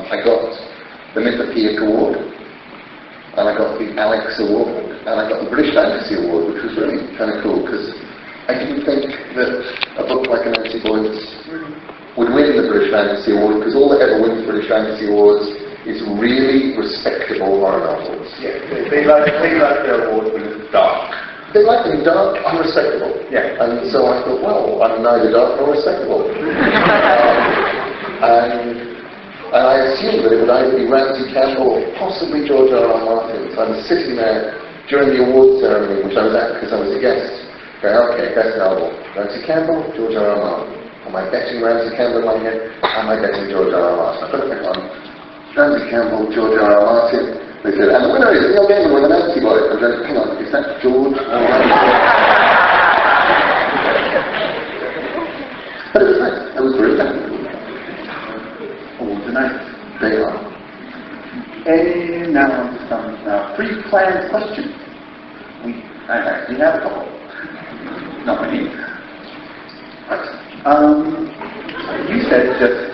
I got the Mythopoeic Award, and I got the Alex Award, and I got the British Fantasy Award, which was really kind of cool, because I didn't think that a book like Nancy Boyd's would win the British Fantasy Award, because all that ever wins British Fantasy Awards is really respectable horror novels. Yeah, they like their awards when it's dark. They like them dark and respectable. Yeah. And so I thought, well, I'm neither dark nor respectable. And I assumed that it would either be Ramsey Campbell or possibly George R.R. Martin. So I'm sitting there during the awards ceremony, which I was at because I was a guest, going, okay, best novel, Ramsey Campbell, George R.R. Martin. Am I betting Ramsey Campbell in my head? Am I betting George R.R. Martin? I've got to pick one. Ramsey Campbell, George R.R. Martin. They said, and the winner is Neil Gaiman with an antibody. I'm going, hang on, is that George R.R. Martin? But it was nice. It was really nice. Tonight. They are. And now some pre-planned questions. I actually have a couple. Not many. You said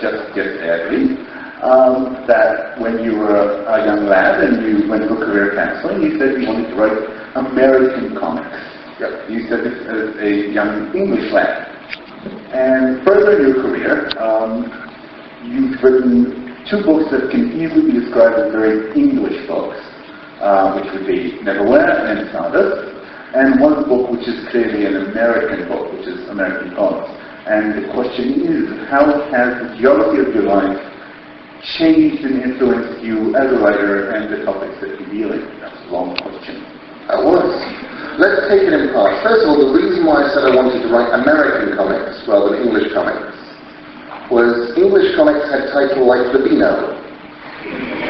just yesterday, that when you were a young lad and you went for career counseling, you said you wanted to write American comics. Yep. You said this as a young English lad. And further in your career, you've written 2 books that can easily be described as very English books, which would be Neverwhere and Stardust, and 1 book which is clearly an American book, which is American Comics. And the question is, how has the geography of your life changed and influenced you as a writer and the topics that you deal in? That's a long question. Let's take it in parts. First of all, the reason why I said I wanted to write American comics rather than English comics was English comics had titles like The Beano,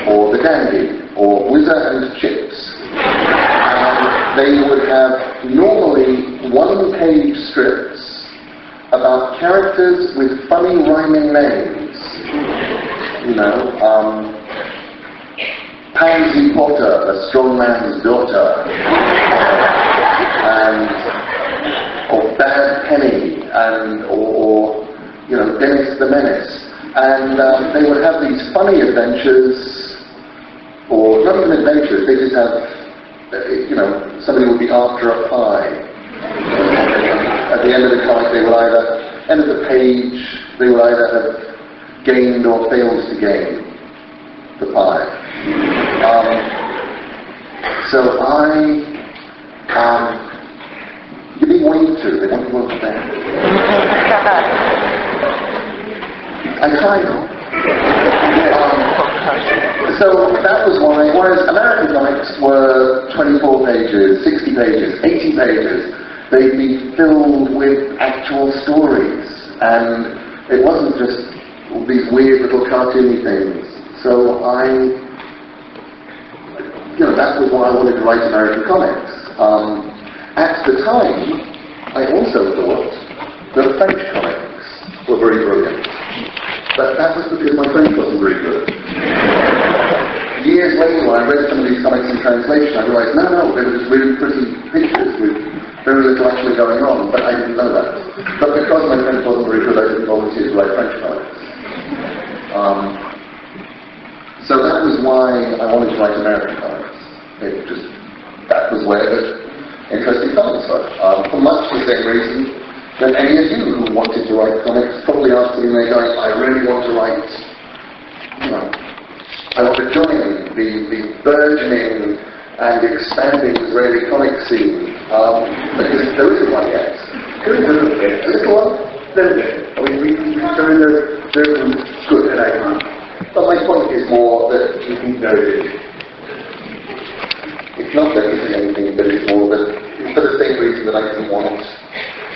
or The Dandy, or Whizzer and Chips. And they would have normally 1-page strips about characters with funny rhyming names. You know, Pansy Potter, a strong man's daughter, or Bad Penny, or you know, Dennis the Menace. And they would have these funny adventures, or not even adventures, they just have, you know, somebody would be after a pie. At the end of the comic, they will either, end of the page, they will either have gained or failed to gain the pie. So you're being waved to, they want you over there. I kind of. So that was why, whereas American comics were 24 pages, 60 pages, 80 pages, they'd be filled with actual stories, and it wasn't just all these weird little cartoony things. So that was why I wanted to write American comics. At the time, I also thought that French comics were very brilliant. But that was because my French wasn't very good. Years later, when I read some of these comics in translation, I realized, no, they were just really pretty pictures with very little actually going on, but I didn't know that. But because my French wasn't very good, I didn't volunteer to write French comics. So that was why I wanted to write American comics. That was where the interesting comics were. For much the same reason that any of you who wanted to write comics probably asked me, they're going, I really want to write, I want to join the burgeoning and expanding Israeli comic scene, because there isn't one yet. There is a little bit. A little one? A little bit. I mean, they're good, and I can't. But my point is more that you think there is. It's not that it's anything, but it's more that it's for the same reason that I didn't want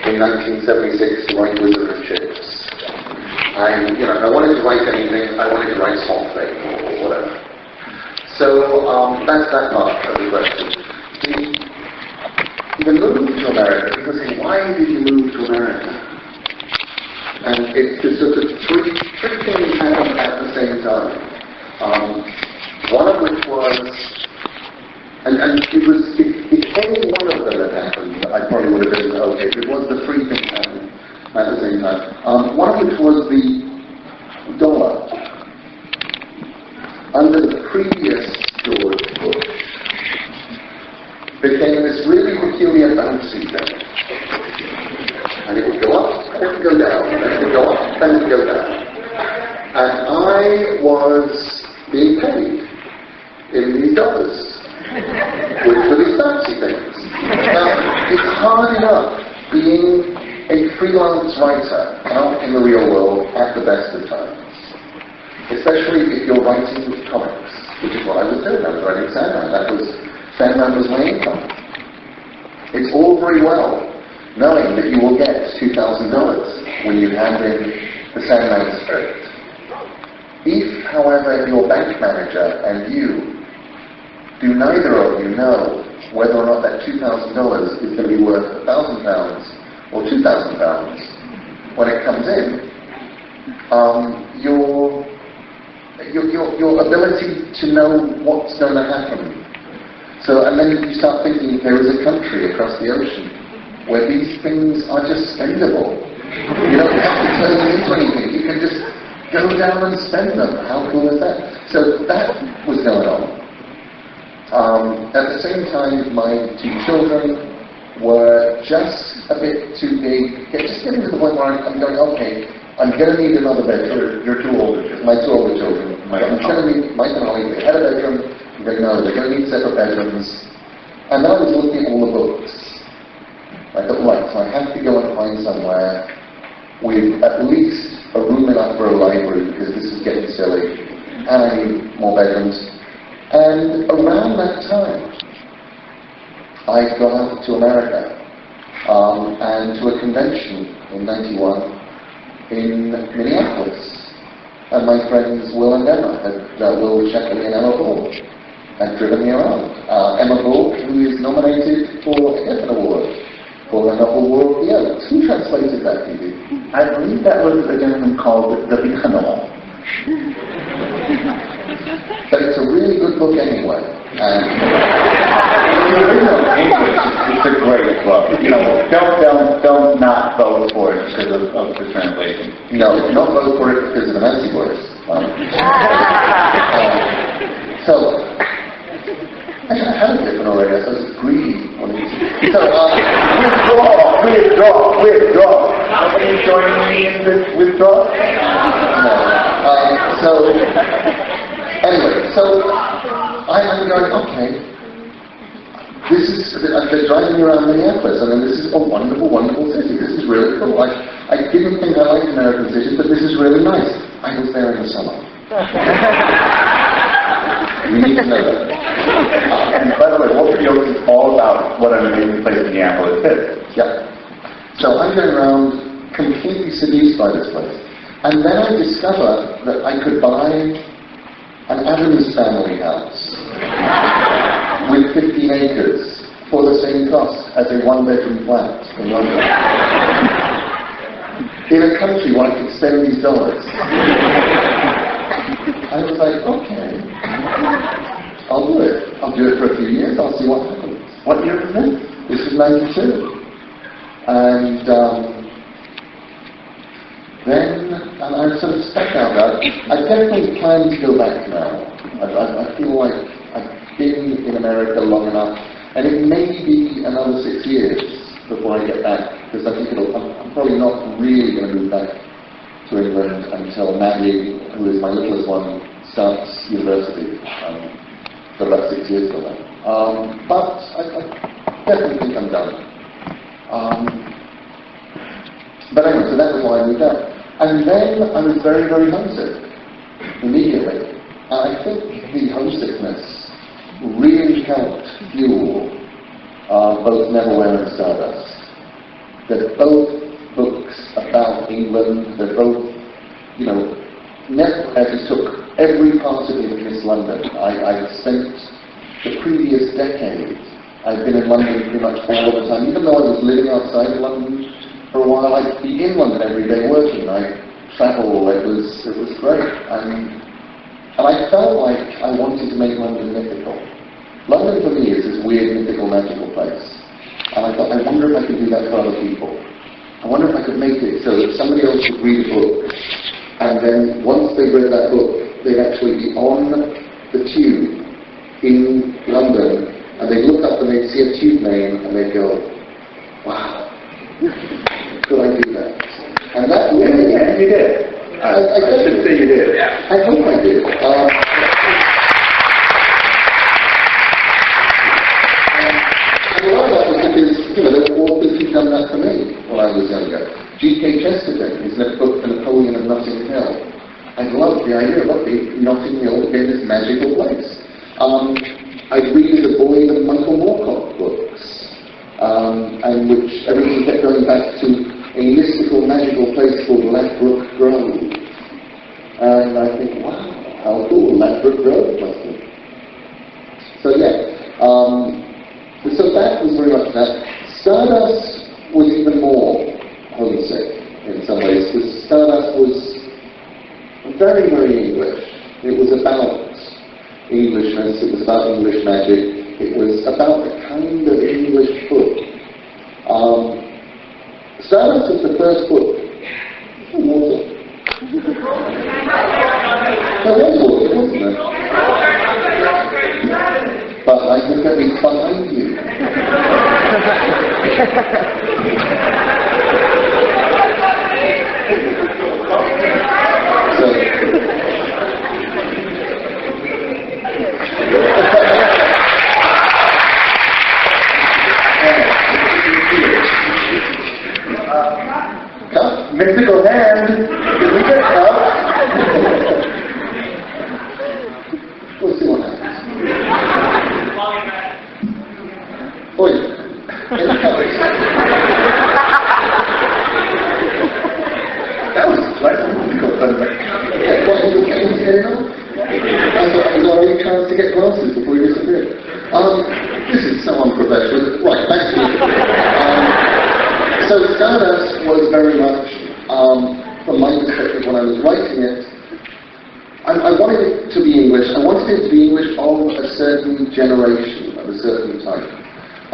in 1976 to write Wizard and Chips. I wanted to write anything, I wanted to write something or whatever. So that's that part of the question. The move to America, people say, why did you move to America? And it's just sort of three things happened at the same time. One of which was, and it was, if any one of them had happened, I probably would have been okay. It was the three things happened at the same time. One of which was the dollar. under the previous George Bush, became this really peculiar bouncy thing. And it would go up, and it would go down, and it would go up, and it would go down. And I was being paid in these dollars, which were these bouncy things. Now, it's hard enough being a freelance writer out in the real world at the best of times. Especially if you're writing comics, which is what I was doing. I was writing Sandman. Sandman was my income. It's all very well knowing that you will get $2,000 when you hand in the Sandman script. If, however, your bank manager and you do neither of you know whether or not that $2,000 is going to be worth £1,000 or £2,000 when it comes in, your ability to know what's going to happen. So, and then you start thinking there is a country across the ocean where these things are just spendable. You don't have to turn them into anything. You can just go down and spend them. How cool is that? So that was going on. At the same time, my two children were just a bit too big. Just getting to the point where I'm going, okay, I'm going to need another bedroom. Your two older children. My two older children. I'm going to need, Mike and Holly, they had a bedroom. I'm going, no, they're going to need separate bedrooms. And then I was looking at all the books. I thought, right, so I have to go and find somewhere with at least a room enough for a library, because this is getting silly. And I need more bedrooms. And around that time, I got out to America and to a convention in '91 in Minneapolis. And my friends Will and Emma, Will Sheckley and Emma Bull, had driven me around. Emma Bull, who is nominated for a Gaiman Award for the novel War of the Oaks. Who translated that, Phoebe? I believe that was a gentleman called the Bichanol. But it's a really good book anyway. And the original English, it's a great book. You know, don't not vote for it because of the translation. No, not vote for it because of the Nazi words. So, I had a different already. I was greedy. So, withdraw. Nobody joining me in this withdrawal? No. Anyway, so I'm going, okay, this is, they're driving me around Minneapolis, and then this is a wonderful, wonderful city. This is really cool. I didn't think I liked American cities, but this is really nice. I was there in the summer. You need to know that. And by the way, Wolf Jokes is all about what an amazing place Minneapolis is. Yeah. So I'm going around completely seduced by this place. And then I discover that I could buy an Adams family house with 15 acres for the same cost as a one-bedroom flat in London. In a country where I could spend these dollars. I was like, okay, I'll do it. I'll do it for a few years, I'll see what happens. What year was this? This was 92. And then I sort of stuck out that. I definitely plan to go back now. I feel like I've been in America long enough, and it may be another 6 years before I get back, because I think I'm probably not really going to move back to England until Maggie, who is my littlest one, starts university. For about 6 years till then. But I definitely think I'm done. But anyway, so that was why I moved out. And then I was very, very homesick, immediately. And I think the homesickness really helped fuel both Neverwhere and Stardust. They're both books about England. They're both, you know, Neverwhere just took every part of Miss London. I spent the previous decade, I've been in London pretty much all the time. Even though I was living outside of London for a while, I'd be in London every day working. I travel, it was great. And I felt like I wanted to make London mythical. London for me is this weird, mythical, magical place. And I thought, I wonder if I could do that for other people. I wonder if I could make it so that somebody else would read a book, and then once they read that book, they'd actually be on the tube in London, and they'd look up and they'd see a tube name, and they'd go, wow, could I do that? And that really... And you did. I should say you did. I hope I did. And a lot of that was because, there were authors who'd done that for me when I was younger. G.K. Chesterton, his book, The Napoleon of Notting Hill. I loved the idea of Notting Hill being this magical place. I'd read as a boy the Michael Moorcock books, and which everything kept going back to a mystical, magical place called Ladbroke Grove. And I think, wow, how cool Ladbroke Grove must be. So yeah, so that was very much that. Stardust was even more homesick in some ways, because Stardust was very, very English. It was about Englishness, it was about English magic, it was about a kind of English book. Stardust was the first book. Oh, water. There was water, wasn't there? But I look at me behind you. Mystical hand. Did we get cup? We'll see what happens. Oi. That was pleasant. Yeah, what, you get on? I thought I was already trying to get glasses before you disappeared. This is so unprofessional. Right, back to you. So Stardust was very much, from my perspective when I was writing it, I wanted it to be English. I wanted it to be English of a certain generation, of a certain type.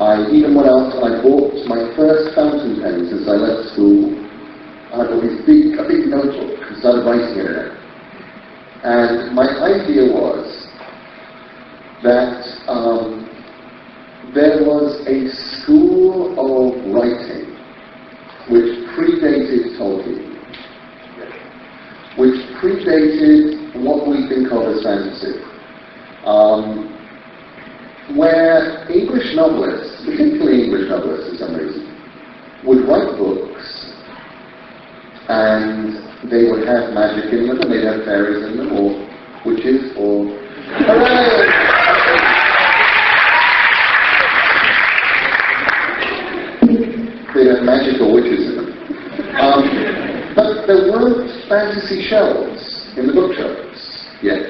I even went out and I bought my first fountain pen since I left school. I got this a big notebook and started writing in it. And my idea was that there was a school of writing which predated Tolkien, which predated what we think of as fantasy, where English novelists, particularly English novelists for some reason, would write books and they would have magic in them, and they'd have fairies in them, or witches, or... Hooray! They'd have magical witches in them. But there weren't fantasy shelves in the bookshops yet.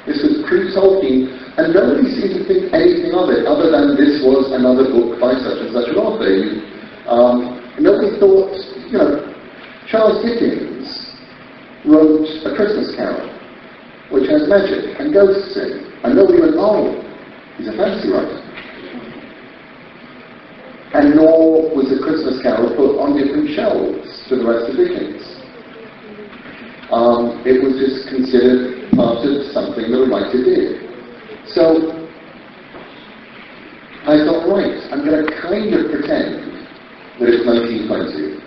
This was pre-Tolkien, and nobody seemed to think anything of it other than this was another book by such and such an author. Nobody thought, Charles Dickens wrote A Christmas Carol, which has magic and ghosts in it, and nobody went, oh, he's a fantasy writer. And nor was A Christmas Carol put on different shelves to the rest of Dickens. It was just considered part of something that a writer did. So I thought, right, I'm going to kind of pretend that it's 1920.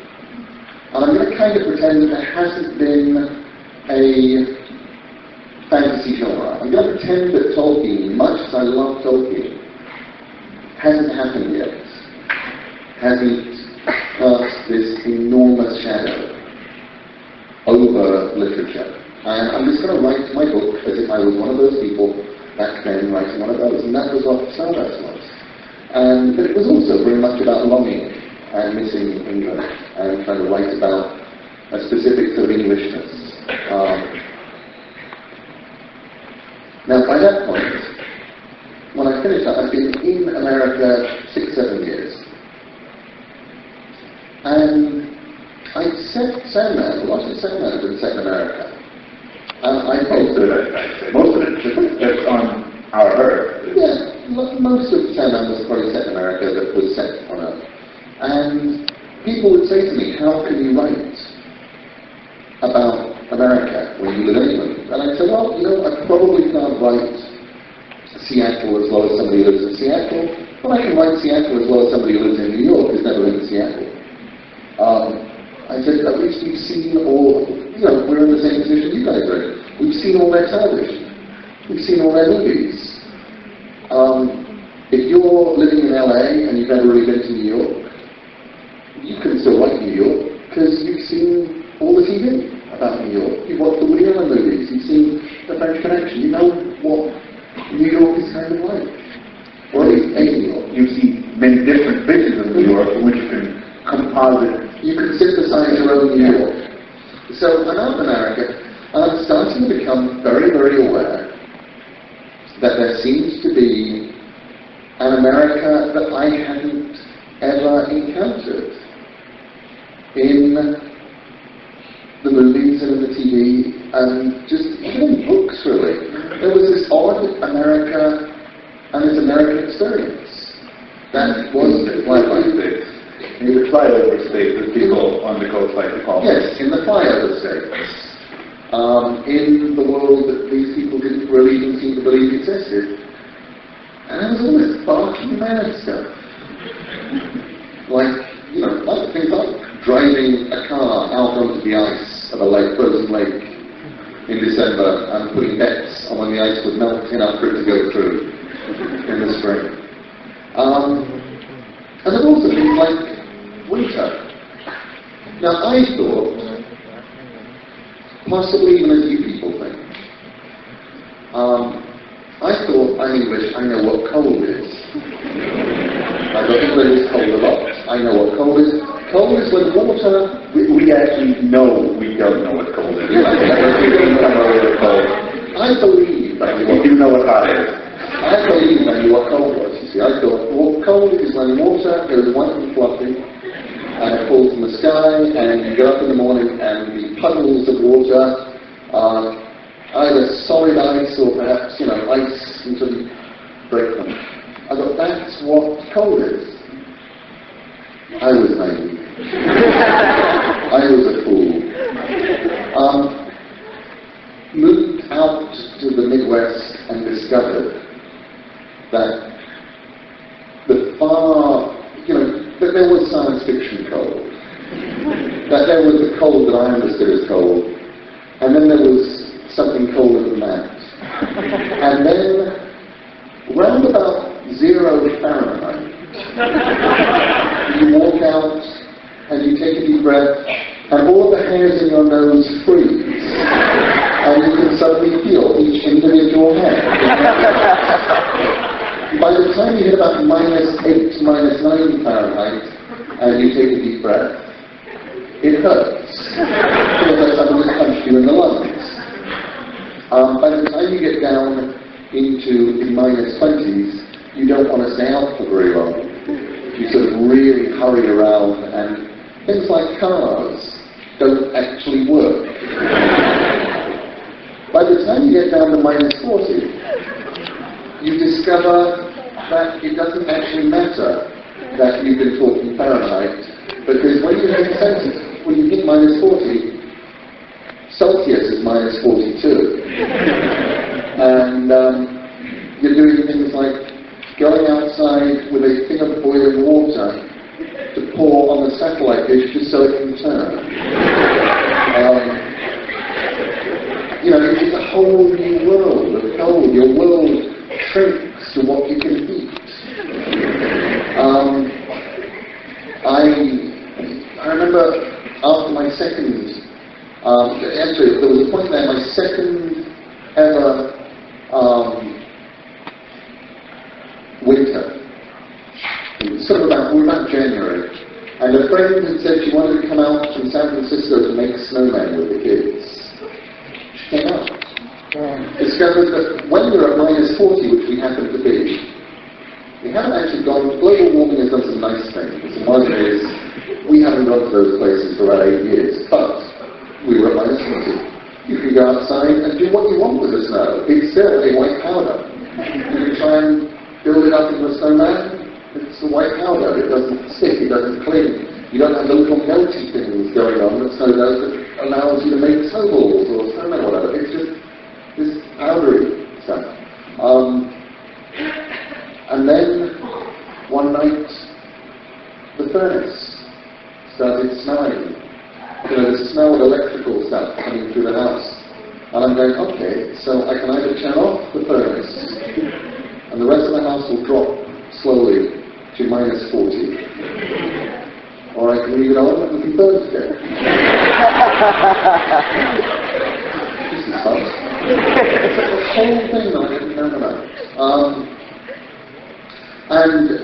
And I'm going to kind of pretend that there hasn't been a fantasy genre. I'm going to pretend that Tolkien, much as I love Tolkien, hasn't happened yet. Hasn't cast this enormous shadow over literature. And I'm just going to write my book as if I was one of those people back then writing one of those. And that was what Stardust was. But it was also very much about longing and missing England and trying to write about a specific sort of Englishness. Now, by that point, when I finished up, I'd been in America 6-7 years. And I'd set Sandman, a lot of Sandman had been set in America. And I thought most of it, that's on our Earth. Yeah, most of Sandman was probably set in America that was set on Earth. And people would say to me, how can you write about America when you live in England? And I'd say, well, Seattle as well as somebody who lives in Seattle, but I can write Seattle as well as somebody who lives in New York who's never been to Seattle. I said, at least we've seen all, we're in the same position you guys are in. We've seen all their television. We've seen all their movies. If you're living in LA and you've never really been to New York, you can still write New York because you've seen all the TV about New York. You've watched the Woody Allen movies. You've seen The French Connection. You know what New York is kind of like. Or at least a New York. You see many different visions of New York in which you can composite. You can synthesize your own New York. So I'm out in America, and I'm starting to become very, very aware that there seems to be an America that I hadn't ever encountered in the movies and in the TV, and just even in books, really. There was this odd America and this American experience. That was the flyover states. In the flyover states that people on the coast like to call. Yes, in the flyover states. In the world that these people didn't really even seem to believe existed. And there was all this barking mad stuff. Like things like driving a car out onto the ice of a frozen lake in December and putting bets on when the ice would melt enough for it to go through in the spring. And there also things like winter. Now I thought, possibly even as you people think, I thought I'm English, I know what cold is. I got English is cold a lot. I know what cold is. Cold is when water... We actually know we don't know what cold is. I believe that we do know what hot is. I believe I knew what cold was, you see. I thought, well, cold is when water goes white and fluffy, and it falls from the sky, and you get up in the morning, and the puddles of water are either solid ice or perhaps, ice until you break them. I thought, that's what cold is. I was naive. I was a fool. Moved out to the Midwest and discovered that that there was science fiction cold. That there was the cold that I understood as cold. And then there was something colder than that. And then, round about 0 Fahrenheit, you walk out and you take a deep breath, and all the hairs in your nose freeze, and you can suddenly feel each individual hair. By the time you hit about -8, -9 Fahrenheit, and you take a deep breath, it hurts. It feels like something has punched you in the lungs. By the time you get down into the -20s, you don't want to stay out for very long. You sort of really hurry around, and things like cars don't actually work. By the time you get down to -40, you discover that it doesn't actually matter that you've been talking Fahrenheit, because when you hit -40, Celsius is -42. And you're doing things like going outside with a thing of boiling water to pour on the satellite dish just so it can turn. It's a whole new world of cold. Your world shrinks to what you can eat. I remember after my second, actually there was a point there, my second ever winter. Sort of about January. And a friend had said she wanted to come out from San Francisco to make snowmen with the kids. She came out. Discovered that when you're at -40, which we happen to be, we haven't actually gone, global warming has done some nice things. And one is, we haven't gone to those places for about 8 years, but we were at -40. You can go outside and do what you want with the snow. It's still a white powder. You can try and build it up into a snowman. It's a white powder. It doesn't stick. It doesn't cling. You don't have the little melty things going on that snow does that allows you to make snowballs or snowmen or whatever. It's just this powdery stuff. This is fun. It's like the whole thing that I didn't know about. And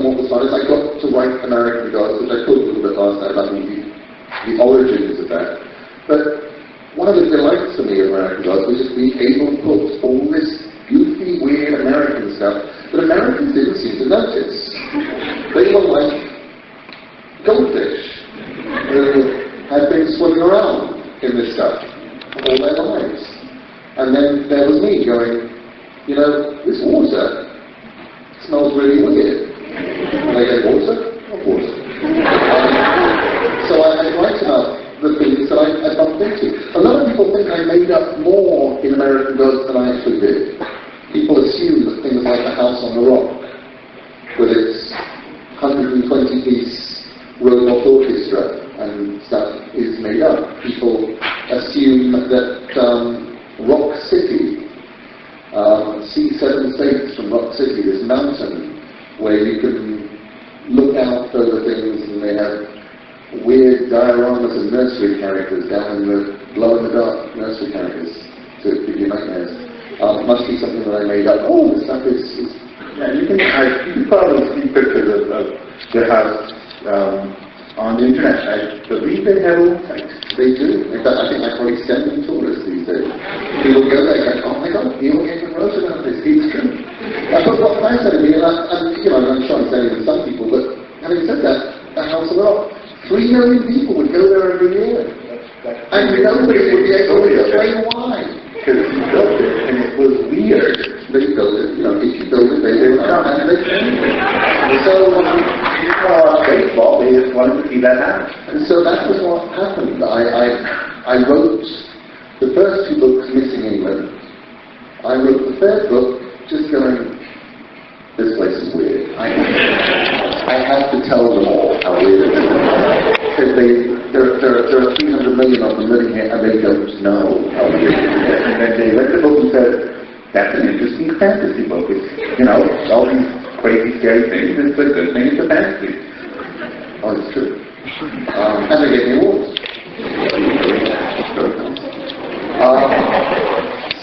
what was fun is I got to write American Gods, which I talked a little bit last night about the origins of that. But one of the delights for me of American Gods was just being able to put all this goofy, weird American stuff that Americans didn't seem to notice. They were like goldfish who had been swimming around in this stuff all their lives. And then there was me going, this water smells really weird. And they go, water? What water? So I write about the things that I bumped into. A lot of people think I made up more in American Gods than I actually did. People assume that things like The House on the Rock, with its 120-piece robot orchestra and stuff, is made up. People assume that Rock City, see 7 states from Rock City, this mountain where you can look out over things, and they have weird dioramas of nursery characters down in the glow-in-the-dark nursery characters to give you nightmares. Must be something that I made up. Oh, this stuff is yeah, you can probably see pictures of the house on the internet. I believe they have a website. They do. In fact, I think I probably send them tourists these days. People go there and go, oh my God, Neil Gaiman wrote about this. It's true. That's what fascinated me, and I'm sure I'm saying to some people, but having said that, The House on the Rock, 3 million people would go there every year. And nobody would be able to explain why. Because he built it, and it was weird. They built it, if you build it, they will come and they change it. So when people are baseball, they just wanted to see that happen. And so that was what happened. I wrote the first 2 books, Missing England. I wrote the 3rd book, just going, this place is weird. I have to tell them all how weird it is. Because there are 300 million of them living here, and they don't know how weird it is. And then they read the book and said, that's an interesting fantasy book. It's, all these crazy, scary things. It's a good thing. It's a fantasy. Oh, it's true. And they get the awards.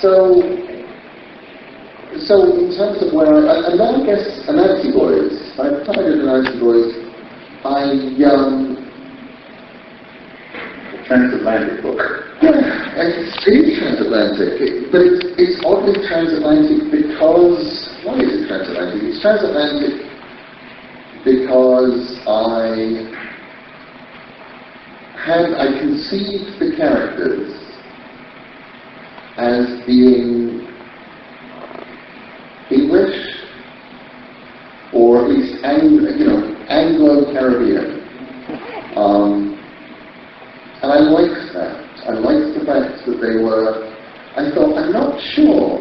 So in terms of where and then I guess Anansi Boys. By the time I did Anansi Boys, Transatlantic book. Yeah, it is transatlantic, but it's oddly transatlantic because, why is it transatlantic? It's transatlantic because I conceived the characters as being English, or at least Anglo-Caribbean. And I liked that. I liked the fact that they were, I thought, I'm not sure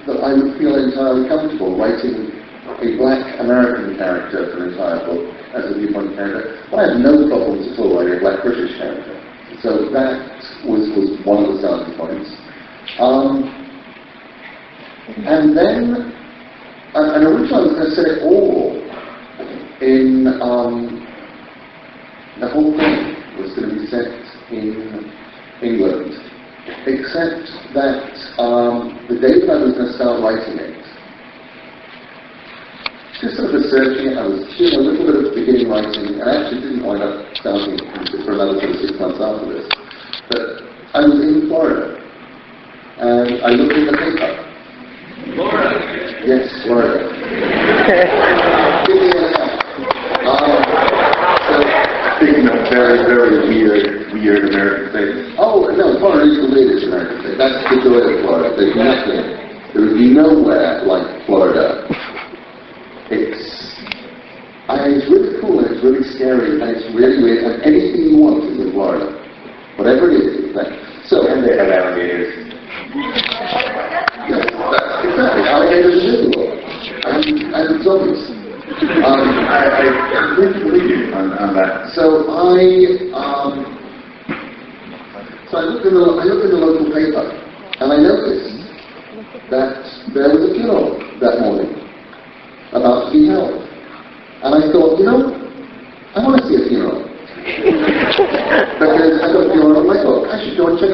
that I would feel entirely comfortable writing a black American character for an entire book as a viewpoint character, but I had no problems at all writing a black British character. So that was one of the starting points. And then, and originally I was going to set it all in, the whole thing was going to be set in England, except that the day that I was going to start writing it, just sort of researching it, I was doing a little bit of beginning writing, and I actually didn't wind up starting for another sort of 6 months after this. But I was in Florida, and I looked in the paper. Florida? Yes, Florida. Speaking of very, very weird American things. Oh, no, Florida is the weirdest American thing. That's the joy of Florida. There's nothing. There would be nowhere like Florida. It's really cool, and it's really scary, and it's really weird, and anything you want is in Florida. Whatever it is, it's there. So, And they have alligators. yes, exactly. Alligators are visible. And zombies. I completely believe you on that. So I looked in the local paper, and I noticed that there was a funeral that morning about to be held. And I thought, I want to see a funeral. Because I got a funeral in my book. I should go and check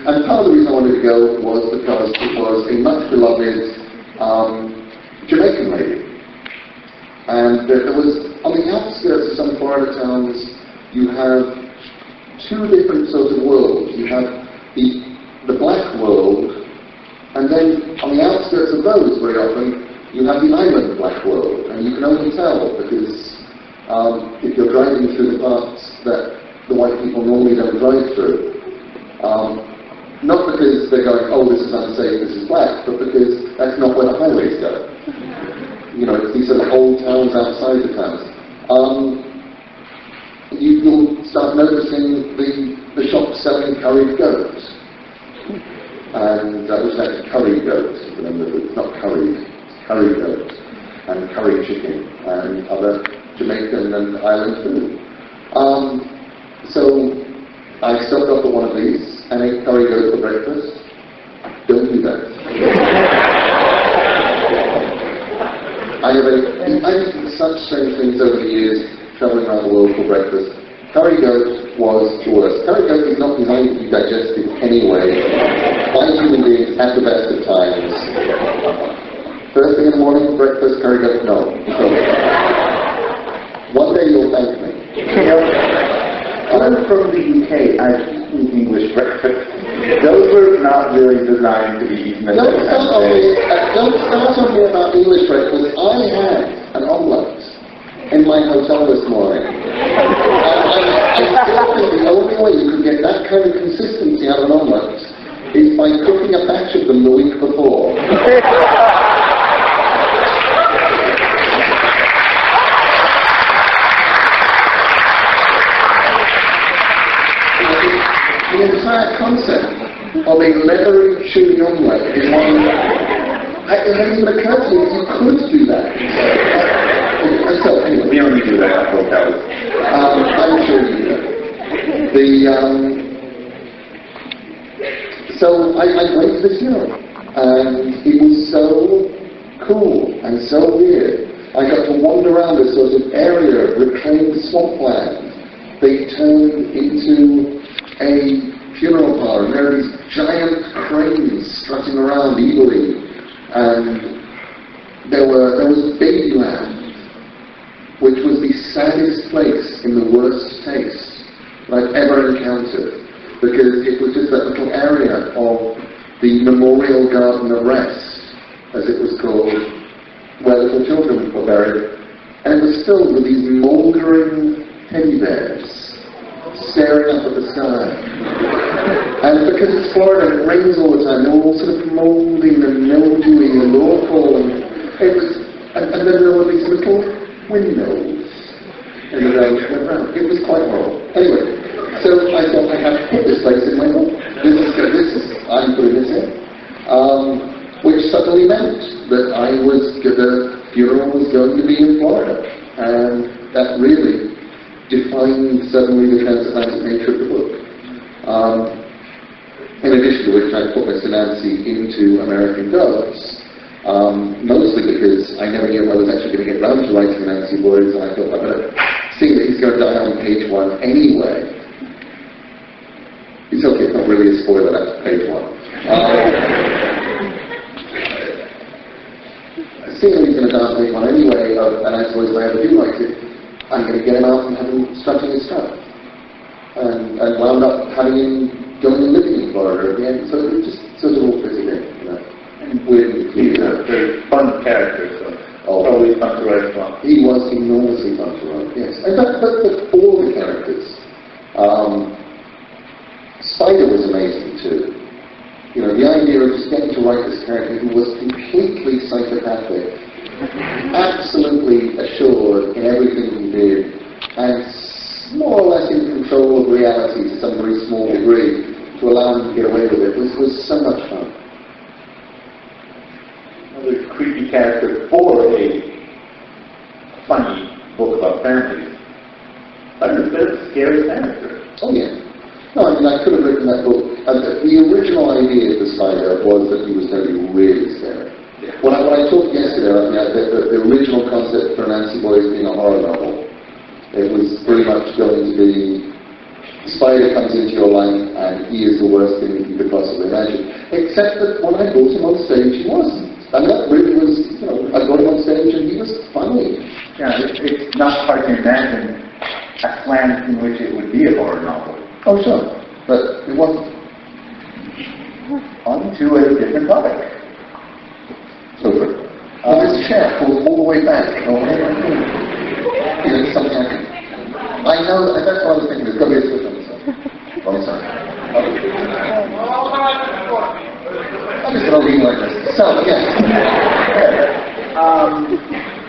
And part of the reason I wanted to go was because it was a much beloved Jamaican lady. And there was, on the outskirts of some Florida towns, you have two different sorts of worlds. You have the black world, and then on the outskirts of those, very often, you have the island black world. And you can only tell because if you're driving through the parts that the white people normally don't drive through, not because they're going, oh, this is unsafe, this is black, but because that's not where the highways go. You know, it's these sort of old towns outside the towns. You'll start noticing the shops selling curried goat. And which is actually curry goat, remember, it's not curried, it's curry goat, and curry chicken, and other Jamaican and island food. So I stopped off at one of these and ate curry goat for breakfast. Don't do that. I've eaten such strange things over the years, traveling around the world for breakfast. Curry goat was the worst. Curry goat is not designed to be digested anyway by human beings at the best of times. First thing in the morning, breakfast, curry goat, no. So, one day you'll thank me. I'm from the UK, I've eaten English breakfast. Those were not really designed to be eaten at Don't start on me about English breakfast. I had an omelette in my hotel this morning. I still think the only way you could get that kind of consistency out of an omelette is by cooking a batch of them the week before. The entire concept of a leathery, chewy omelette is one. It hasn't even occurred to me that you could do that. So anyway, We only do that at hotels. I'm sure you do. So I went to this funeral, and it was so cool and so weird. I got to wander around this sort of area of reclaimed swampland. They turned into a funeral parlor, and there are these giant cranes strutting around eagerly, and there was Babyland, which was the saddest place in the worst taste that I've ever encountered, because it was just that little area of the Memorial Garden of Rest, as it was called, where little children were buried, and it was filled with these mouldering teddy bears staring up at the sky. And because it's Florida and it rains all the time, they were all sort of moulding and mildewy and awful, and then there were these little windows in the road that went round. It was quite horrible. Anyway, so I thought I had to put this place in my book. I'm putting this in. Which suddenly meant that the funeral was going to be in Florida. And that really defined suddenly the transatlantic nature of the book. In addition to which I put Mr. Nancy into American Gods, mostly because I never knew if I was actually going to get round to writing Nancy Boys, and I thought I better see that he's going to die on page 1 anyway. It's okay, it's not really a spoiler, that's page 1. Seeing that he's going to die on page 1 anyway, and I suppose if I ever do write it, I'm going to get him out and have him strutting his stuff. And wound up having him going and living in Florida at the end. So it just sort of all fitted in, you know. And weirdly clear. They're fun characters, so always fun to write about. He was enormously fun to write, yes. And but all the characters. Spider was amazing too. You know, the idea of just getting to write this character who was completely psychopathic, absolutely assured in everything he did, and more or less in control of reality to some very small degree, to allow him to get away with it, was so much fun. Another creepy character for a funny book about families. But it's a scary character. Oh yeah. No, I mean, I could have written that book. The original idea of the Spider was that he was going to be really scary. Yeah. When I talked yesterday about the original concept for Nancy Boys being a horror novel, it was pretty much going to be the spider comes into your life and he is the worst thing that you could possibly imagine. Except that when I brought him on stage, he wasn't. And that really was, I got him on stage and he was funny. Yeah, it's not hard to imagine a slant in which it would be a horror novel. Oh, sure. But it wasn't. On to a different topic. Over. This chair falls all the way back. Something I know, that's what I was thinking. There's got to be a switch on this side. Oh, I'm sorry. I'm just going to lean like this. So, yes.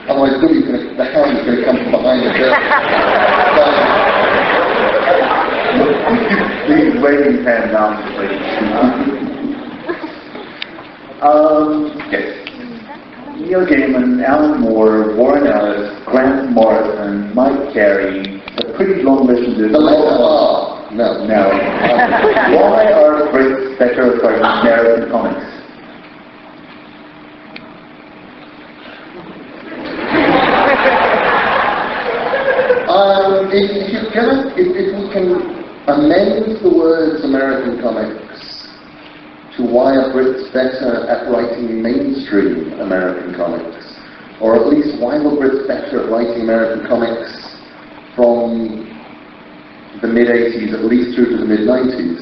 Otherwise, the hand is going to come from behind the chair. Please wave his hand down, please. Yes. Neil Gaiman, Alan Moore, Warren Ellis, Grant Morrison, Mike Carey, a pretty long list of this. The letter R. No. Why are Brits better at writing American comics? If we can amend the words American comics to why are Brits better at writing mainstream American comics, or at least why were Brits better at writing American comics from the mid-80s, at least through to the mid-90s.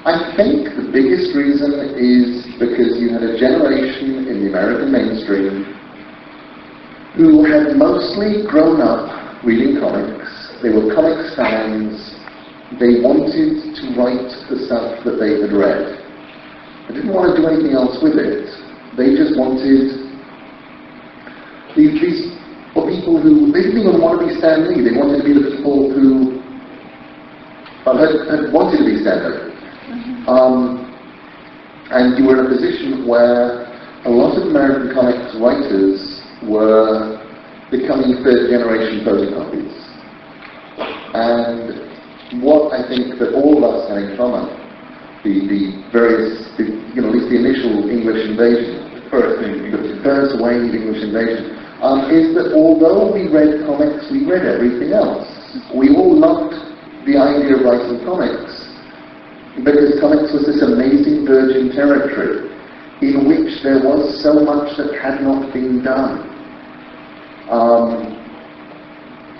I think the biggest reason is because you had a generation in the American mainstream who had mostly grown up reading comics. They were comics fans. They wanted to write the stuff that they had read. They didn't want to do anything else with it. They just wanted these were people who, they didn't even want to be Stan Lee. They wanted to be the people who had wanted to be Stan Lee. And you were in a position where a lot of American comics writers were becoming third-generation photocopies. And what I think that all of us had in common, the various, at least the initial English invasion, the first wave English invasion, is that although we read comics, we read everything else. We all loved the idea of writing comics, because comics was this amazing virgin territory in which there was so much that had not been done.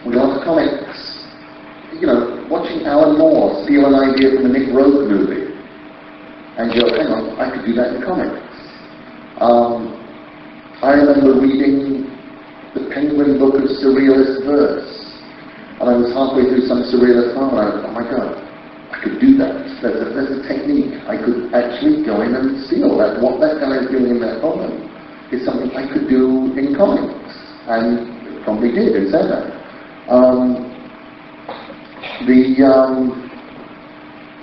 We loved comics. Watching Alan Moore steal an idea from a Nick Rogue movie, and go, hang on, I could do that in comics. I remember reading the Penguin book of surrealist verse, and I was halfway through some surrealist poem, and I went, oh my god, I could do that. There's a technique. I could actually go in and steal that. What that guy is doing in that poem is something I could do in comics, and probably did and said that.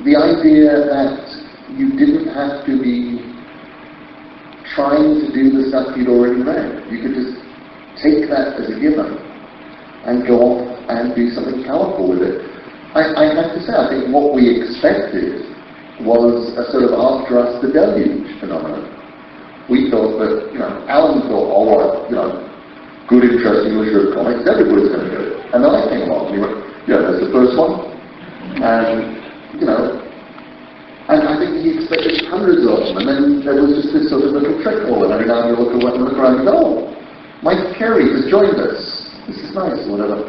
The idea that you didn't have to be trying to do the stuff you'd already read. You could just take that as a given and go off and do something powerful with it. I have to say, I think what we expected was a sort of after us the deluge phenomenon. We thought that, Alan thought, oh, well, good, interesting illustrated comics, everybody's going to do it. And then I came along and he went, yeah, that's the first one. And, and I think he expected hundreds of them, and then there was just this sort of little trickle, and every now and then you look around and go, oh, Mike Carey has joined us. This is nice, or whatever.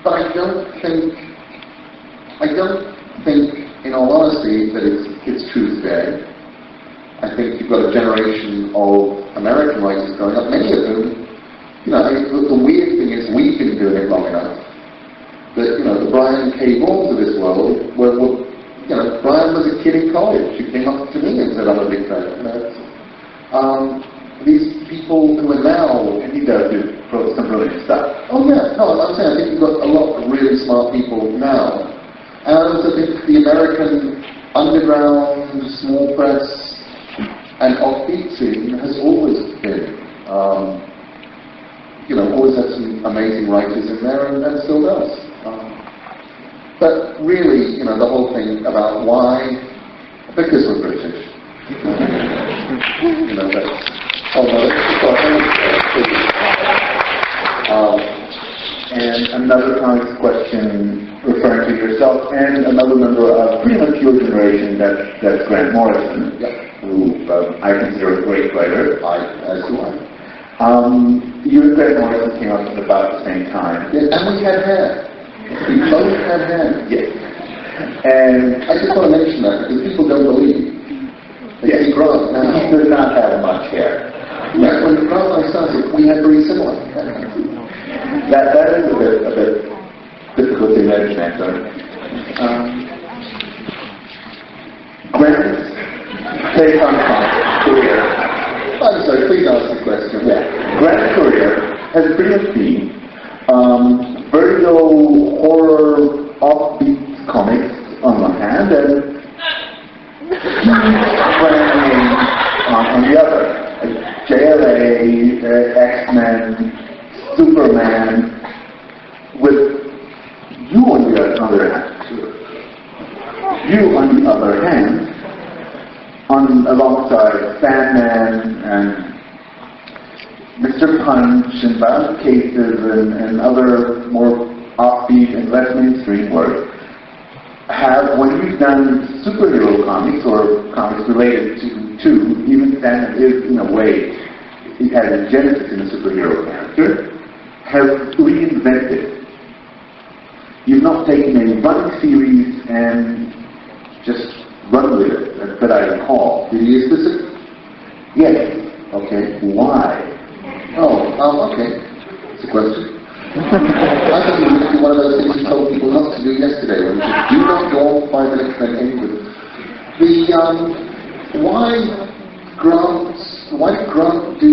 But I don't think, in all honesty, that it's true today. I think you've got a generation of American writers growing up, many of whom, the weird thing is we've been doing it long enough that, the Brian K. Vaughns of this world were Brian was a kid in college. He came up to me and said, I'm a big fan. These people who are now... And he does do some brilliant stuff. Oh, yeah. No, I'm saying I think you've got a lot of really smart people now. And I also think the American underground, small press, and offbeat scene has always been, always had some amazing writers in there, and still does. But really, the whole thing about why, because we're British. And another comics question yourself and another member of pretty much your generation, that's Grant Morrison, who I consider a great writer. As do I. You and Grant Morrison came up at about the same time. Yes, and we had hair. We both had hair. Yes. And I just want to mention that because people don't believe. They see Grant now. He does not have much hair. Yeah, when Grant and I started, we had very similar. That is a bit difficult to imagine, actually. Grant's take on career. I'm sorry, please ask the question. Yeah. Grant's career has pretty much been very low horror, offbeat comics on one hand, and brand name on the other. JLA, X-Men, Superman, with you on the other hand, alongside Sandman and Mr. Punch and Violent Cases and other more offbeat and less mainstream work, when you've done superhero comics or comics related to even Sandman is in a way, it has a genesis in a superhero character, have reinvented. You've not taken a running series and just run with it, that I recall. Did you use specific? Yes. Okay. Why? Okay. It's a question. I think it was one of those things you told people not to do yesterday, when you said, do not go on 5 minutes and end with. Why did Grant do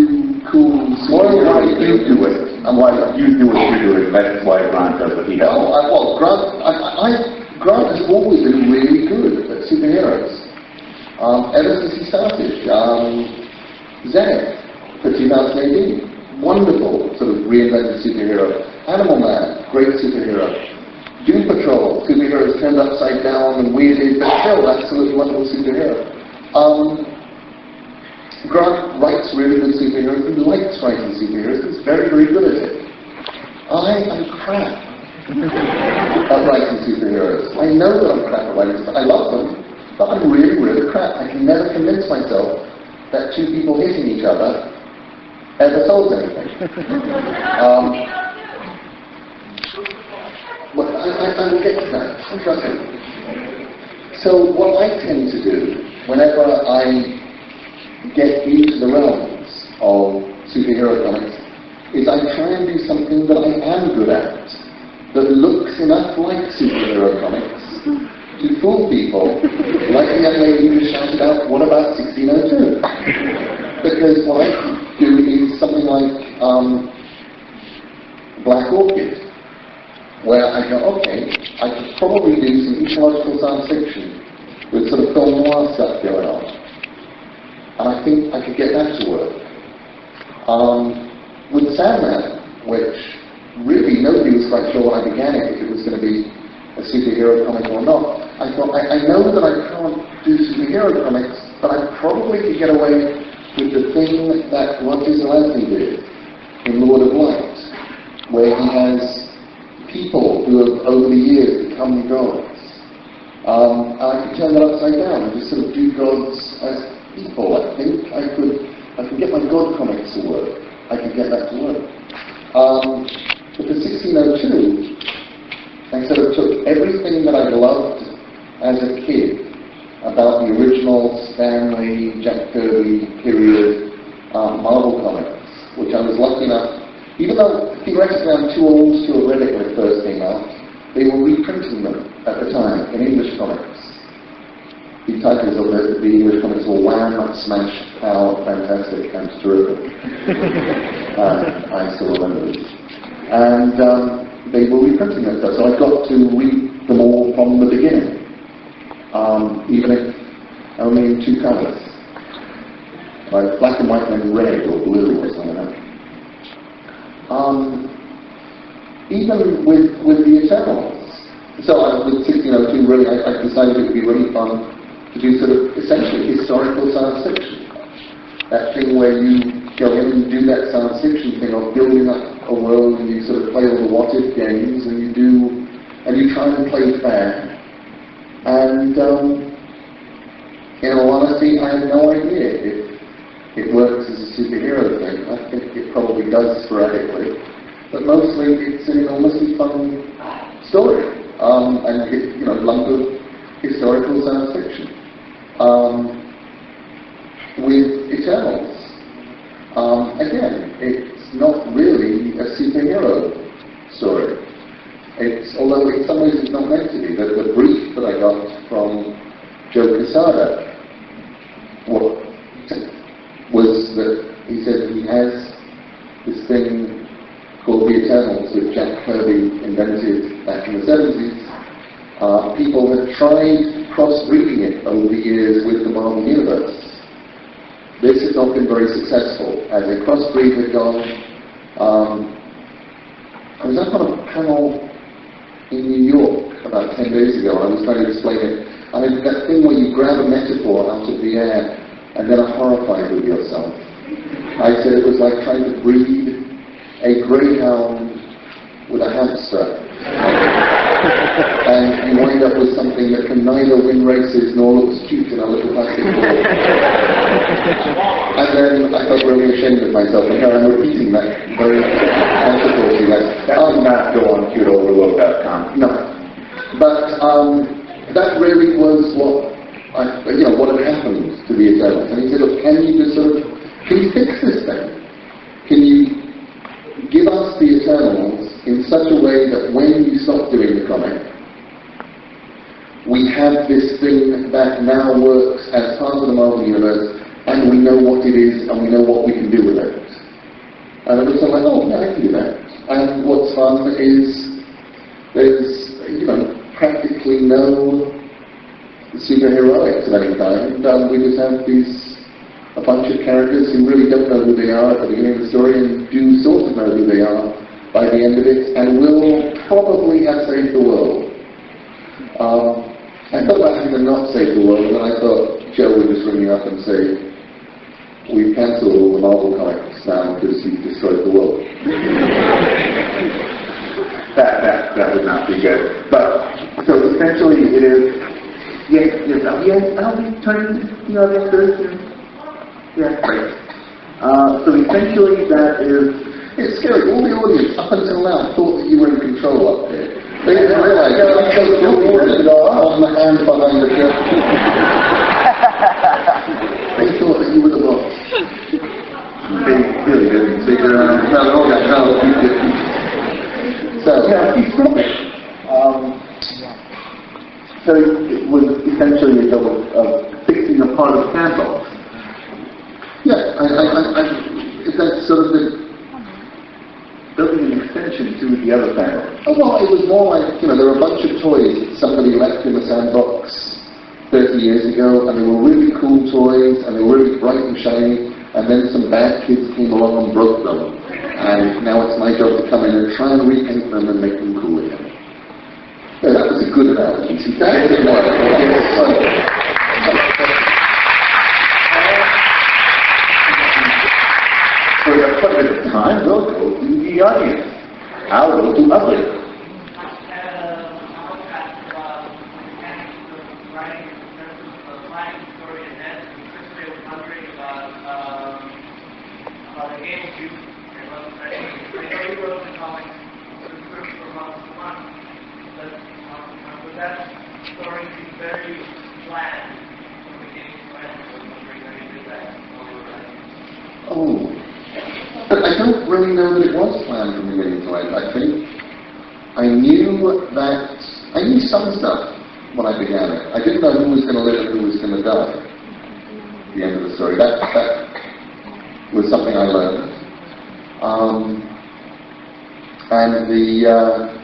cool... Why do you do it? And why don't you do what you do it? That's why Grant does what he does. Grant has always been really good at superheroes. Ever since he started. Zenith for 2018. Wonderful sort of reinvented superhero. Animal Man, great superhero. Doom Patrol, superheroes turned upside down and weirded, but still absolutely wonderful superhero. Grant writes really good superheroes. He likes writing superheroes. He's very, very good at it. I am crap at writing superheroes. I know that I'm crap at writing superheroes. I love them, but I'm really, really crap. I can never convince myself that two people hitting each other ever solves anything. But I will get to that. Trust me. So what I tend to do whenever I get into the realms of superhero comics is I try and do something that I am good at, that looks enough like superhero comics to fool people, like the young lady who shouted out, what about 1602? Because what I do is something like Black Orchid, where I go, okay, I could probably do some ecological science fiction with sort of film noir stuff going on. And I think I could get that to work. With Sandman, which really nobody was quite sure when I began it, if it was going to be a superhero comic or not. I thought, I know that I can't do superhero comics, but I probably could get away with the thing that Roger Zelazny did in Lord of Light, where he has people who have over the years become gods. And I could turn that upside down and just sort of do gods as people. I think I could get my God comics to work. I could get that to work. But for 1602, I sort of took everything that I loved as a kid about the original Stanley, Jack Kirby period Marvel comics, which I was lucky enough, even though theoretically I'm too old to have read it when it first came out, they were reprinting them at the time in English comics. The titles of the English comics were Wham, Smash, Pow, Fantastic, and Terrific. I still remember these. And they were reprinting that stuff, so I got to read them all from the beginning, even if only in two colours, like black and white and red or blue or something like that. Even with the Eternals. So with 1602, really, I decided it would be really fun to do sort of essentially historical science fiction. That thing where you go in and do that science fiction thing of building up a world and you sort of play all the what-if games and you do and you try and play fair. And in all honesty, I have no idea if it works as a superhero thing. I think it probably does sporadically, but mostly it's an enormously fun story, and it's, a lump of historical science fiction. With Eternals, again, it's not really a superhero story. Although in some ways it's not meant to be. The brief that I got from Joe Quesada was that he said he has this thing called the Eternals that Jack Kirby invented back in the 70s. People have tried cross-breeding it over the years with the Marvel Universe. This has not been very successful. As a crossbreed had gone, I was up on a panel in New York about 10 days ago, and I was trying to explain it. I mean, that thing where you grab a metaphor out of the air and then are horrified with yourself. I said it was like trying to breed a greyhound with a hamster. And you wind up with something that can neither win races nor looks cute in a little plastic ball. And then I felt really ashamed of myself, and now I'm repeating that very consequently. That would not go on cuteoverload.com. No. But that really was what had happened to the Eternals. And he said, look, can you fix this thing? Can you give us the Eternals in such a way that when you stop doing the comic, we have this thing that now works as part of the Marvel Universe, and we know what it is, and we know what we can do with it. And I was like, oh, yeah, I can do that. And what's fun is there's, practically no superheroics of any kind. We just have a bunch of characters who really don't know who they are at the beginning of the story and do sort of know who they are by the end of it, and will probably have saved the world. I thought about having them not save the world, and I thought Joe would just ring me up and say, we've cancelled all the Marvel comics now because you've destroyed the world. That would not be good. But, so essentially it is, yes, I'll be turning the audience first. Yeah, great. So essentially that is, it's scary. All the audience up until now thought that you were in control up there. They didn't realise that I chose the order on the hand behind the curtain. They thought that you were the boss. They really didn't figure out how you did. So, yeah, he's rubbish. So it was essentially a job of fixing a part of sandbox. Yeah, that's sort of the building an extension to the other sandbox. Oh, well, it was more like, there were a bunch of toys that somebody left in the sandbox 30 years ago, and they were really cool toys, and they were really bright and shiny, and then some bad kids came along and broke them. And now it's my job to come in and try and repaint them and make them cool again. Yeah, that was a good analogy. See, that didn't work. So we have quite a bit of time. We'll go to the audience. I'll go to others. That story is very flat from the beginning to end. I was wondering how you did that. Oh, but I don't really know that it was planned from beginning to end. I think I knew some stuff when I began it. I didn't know who was going to live and who was going to die at the end of the story. That was something I learned. And the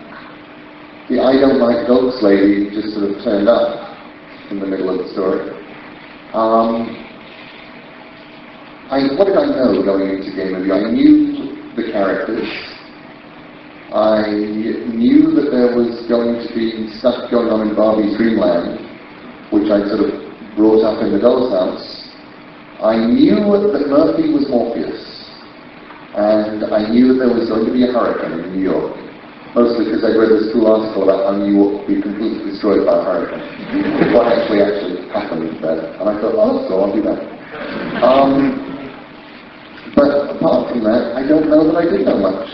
I don't like dogs lady just sort of turned up in the middle of the story. What did I know going into Game Review? I knew the characters. I knew that there was going to be stuff going on in Barbie's Dreamland, which I sort of brought up in the Doll's House. I knew that Murphy was Morpheus, and I knew that there was going to be a hurricane in New York. mostly because I read this cool article about how New York would be completely destroyed by a hurricane. What actually happened there. And I thought, oh, so I'll do that. But apart from that, I don't know that I did know much.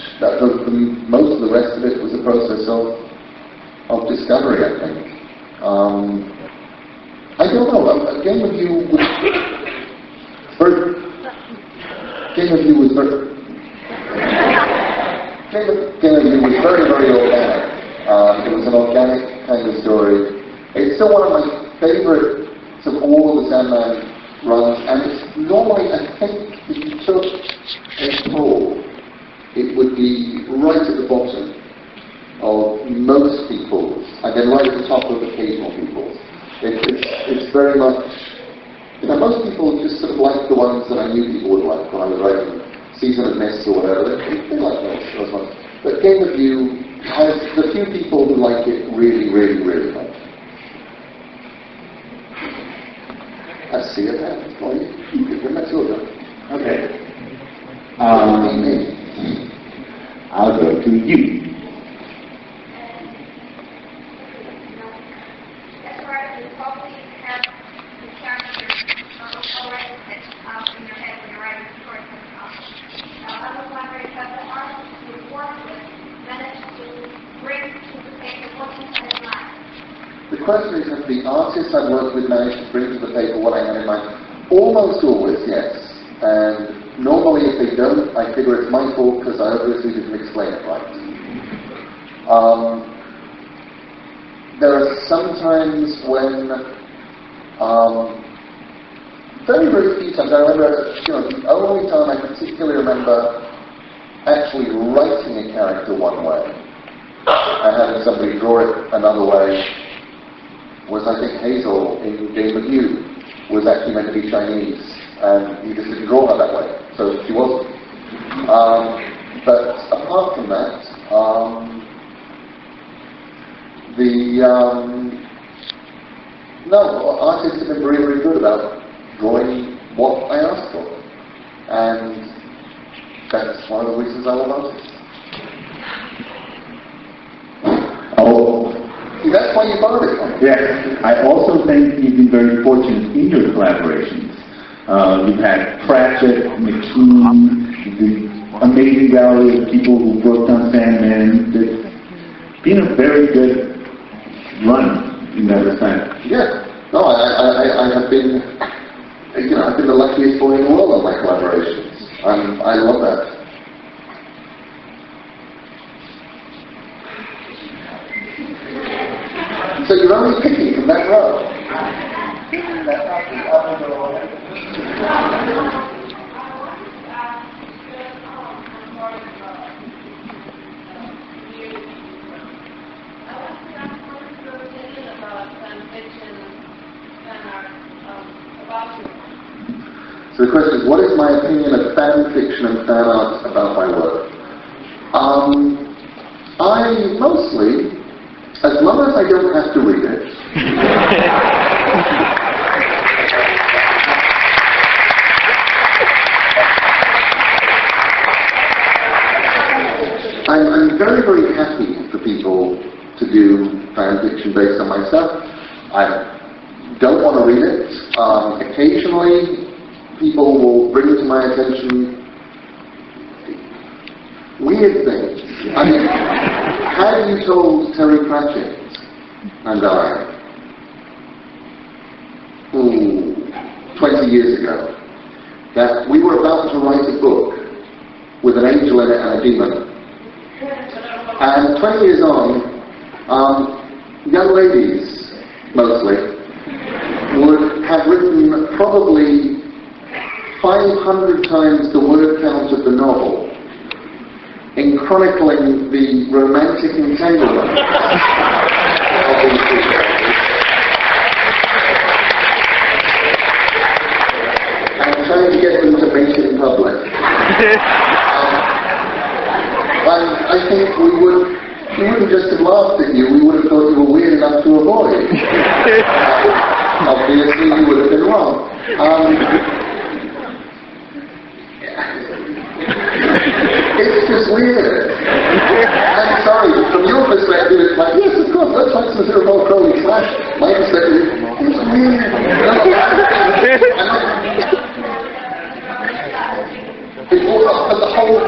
Most of the rest of it was a process of discovery, I think. I don't know. A game of you was very, very organic. It was an organic kind of story. It's still one of my favorites of all of the Sandman runs, and it's normally, I think, if you took a poll, it would be right at the bottom of most people's, and then right at the top of occasional people's. It's very much, most people just sort of like the ones that I knew people would like when I was writing Season of Mist or whatever. They like those ones. But Game of You has the few people who like it really, really, really like it. I see it happen for you. That's your job. Okay. I'll go to you. The question is, have the artists I've worked with managed to bring to the paper what I had in mind? Almost always, yes. And normally if they don't, I figure it's my fault because I obviously didn't explain it right. There are some times when, very, very few times, I remember, the only time I particularly remember actually writing a character one way and having somebody draw it another way was, I think, Hazel in Game of You was actually meant to be Chinese, and he just didn't draw her that way, so she wasn't. But apart from that, artists have been really, really good about drawing what I asked for, and that's one of the reasons I love artists. See, that's why you bought it. Yes, I also think you've been very fortunate in your collaborations. You've had Pratchett, McKean, the amazing gallery of people who worked on Sandman. It's been a very good run in that respect. Yeah. No, I have been, I've been the luckiest boy in the world on my collaborations. I love that. So you're only picking from that row. So the question is, what is my opinion of fan fiction and fan art about my work? I mostly, as long as I don't have to read it, I'm very, very happy for people to do fan fiction based on my stuff. I don't want to read it. Occasionally, people will bring to my attention weird things. I mean, had you told Terry Pratchett and I, 20 years ago, that we were about to write a book with an angel in it and a demon, and 20 years on, young ladies, mostly, would have written probably 500 times the word count of the novel in chronicling the romantic entanglement of these people. And trying to get them to make it in public. I think we wouldn't just have laughed at you, we would have thought you were weird enough to avoid. Obviously, you would have been wrong. It's just weird. I'm sorry, oh, Crowley slashed. My perspective is, it's all but the whole...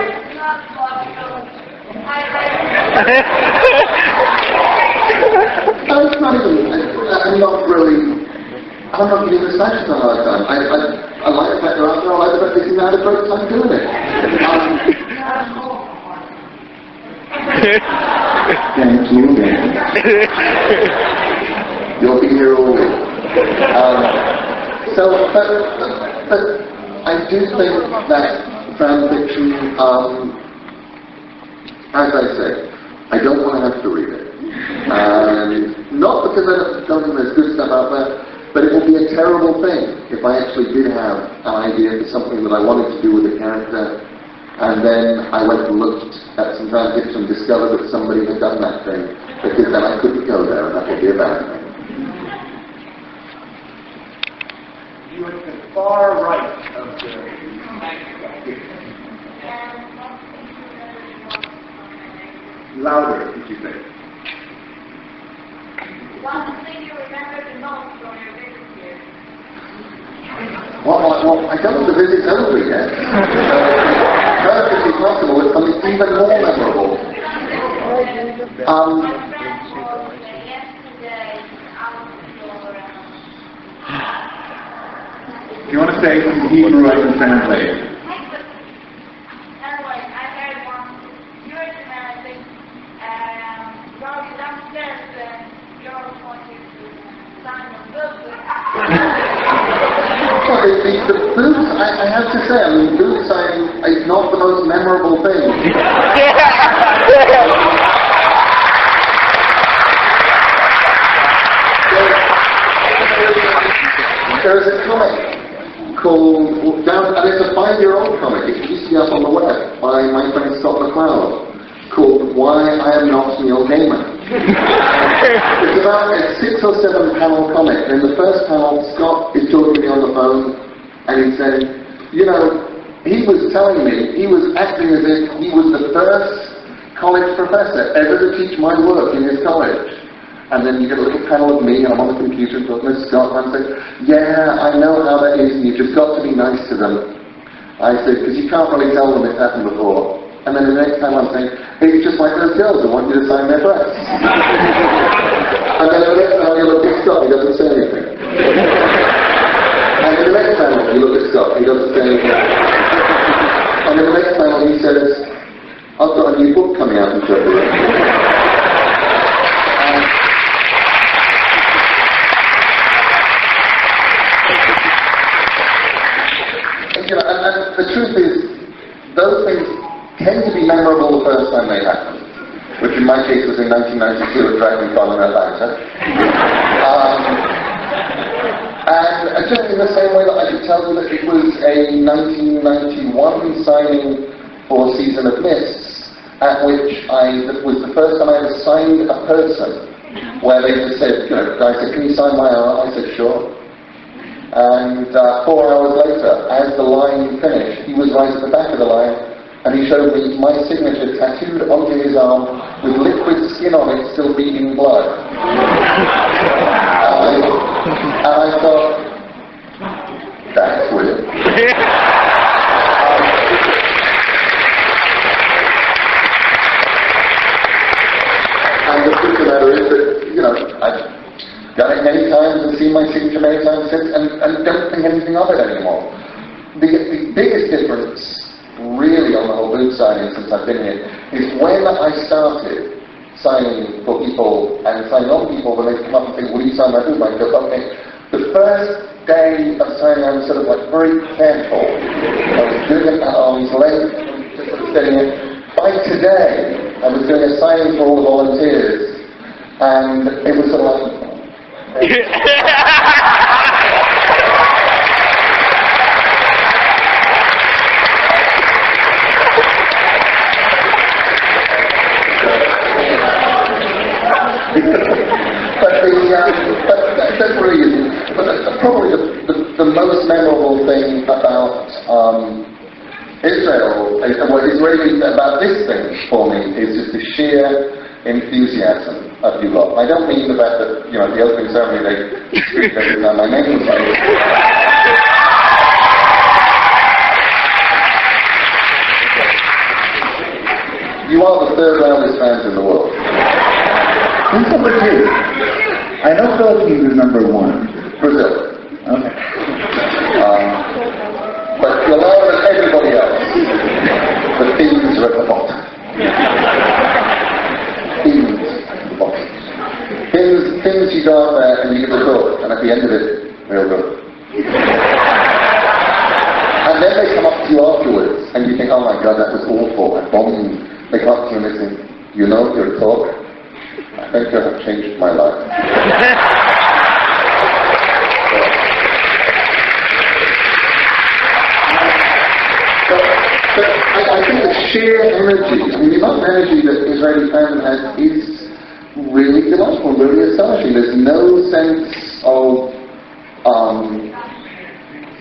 No, it's not even, I'm not giving the slashes a hard time. I like the fact they're out there, I like the fact they seem to have a great time doing it. Thank you, man. You'll be here all week. But I do think that fan fiction, as I say, I don't want to have to read it. Not because I don't think there's good stuff out there, but it will be a terrible thing if I actually did have an idea for something that I wanted to do with a character, and then I went and looked at some fan fiction and discovered that somebody had done that thing, because then I couldn't go there, and that would be a bad thing. You were at the far right of the... Louder, did you say? One thing you remember the most from your visit here? Well, I don't know the visit's over yet. Perfectly possible with something even more memorable. Do you want to say something Hebrew I can translate? Anyway, I heard one Jewish man, I think, going downstairs and you're pointing to Simon Wilson. Well, the boots, I have to say, I mean, boot sign is not the most memorable thing. There is a comic called, and it's a 5-year-old comic, it used to be up on the web by my friend Scott McCloud, called Why I Am Not Neil Gaiman. It's about a 6 or 7 panel comic, and in the first panel, Scott is talking to me on the phone, and he's saying, you know, he was telling me, he was acting as if he was the first college professor ever to teach my work in his college. And then you get a little panel of me, and I'm on the computer talking to Scott, and I'm saying, yeah, I know how that is, and you've just got to be nice to them. I said, because you can't really tell them it's happened before. And then the next time I'm saying, it's just like those girls who want you to sign their breasts. And then the next time you look at Scott, he doesn't say anything. And then the next time you look at Scott, he doesn't say anything. And then the next time he says, I've got a new book coming out in February. And the truth is, those things tend to be memorable the first time they happen, which in my case was in 1992 at Dragonfly in Atlanta. And just in the same way that I could tell you that it was a 1991 signing for Season of Mists, at which that was the first time I ever signed a person, where they just said, you know, the guy said, can you sign my arm? I said, sure. And 4 hours later, as the line finished, he was right at the back of the line, and he showed me my signature tattooed onto his arm with liquid skin on it, still bleeding blood. And I thought, that's weird. And the truth of the matter is that, you know, I've done it many times and seen my signature many times since, and don't think anything of it anymore. The biggest difference, really, on the whole boot signing since I've been here, is when I started signing for people and signing on people, when they come up and say, will you sign my boot? I go, okay. The first day of signing, I was sort of like very careful. I was doing it at arm's length, just sort of getting it. By today, I was doing a signing for all the volunteers, and it was sort of like, but the that really isn't. But probably the most memorable thing about Israel, what is really about this thing for me, is just the sheer enthusiasm have you got? I don't mean the fact that, you know, at the opening ceremony they screamed every time my name was said. You are the third loudest fans in the world. Who's number two? I know Philippines is number one. Brazil. Okay. But you're louder than everybody else. The Finns are at the bottom. Finns at the bottom. Finns, you go out there and you give a talk, and at the end of it, real good. And then they come up to you afterwards, and you think, oh my God, that was awful, I bombed. They come up to you and they say, you know your talk? I think you have changed my life. But I think the sheer energy, I mean the amount of energy that Israeli fandom has is really delightful, really astonishing. There's no sense of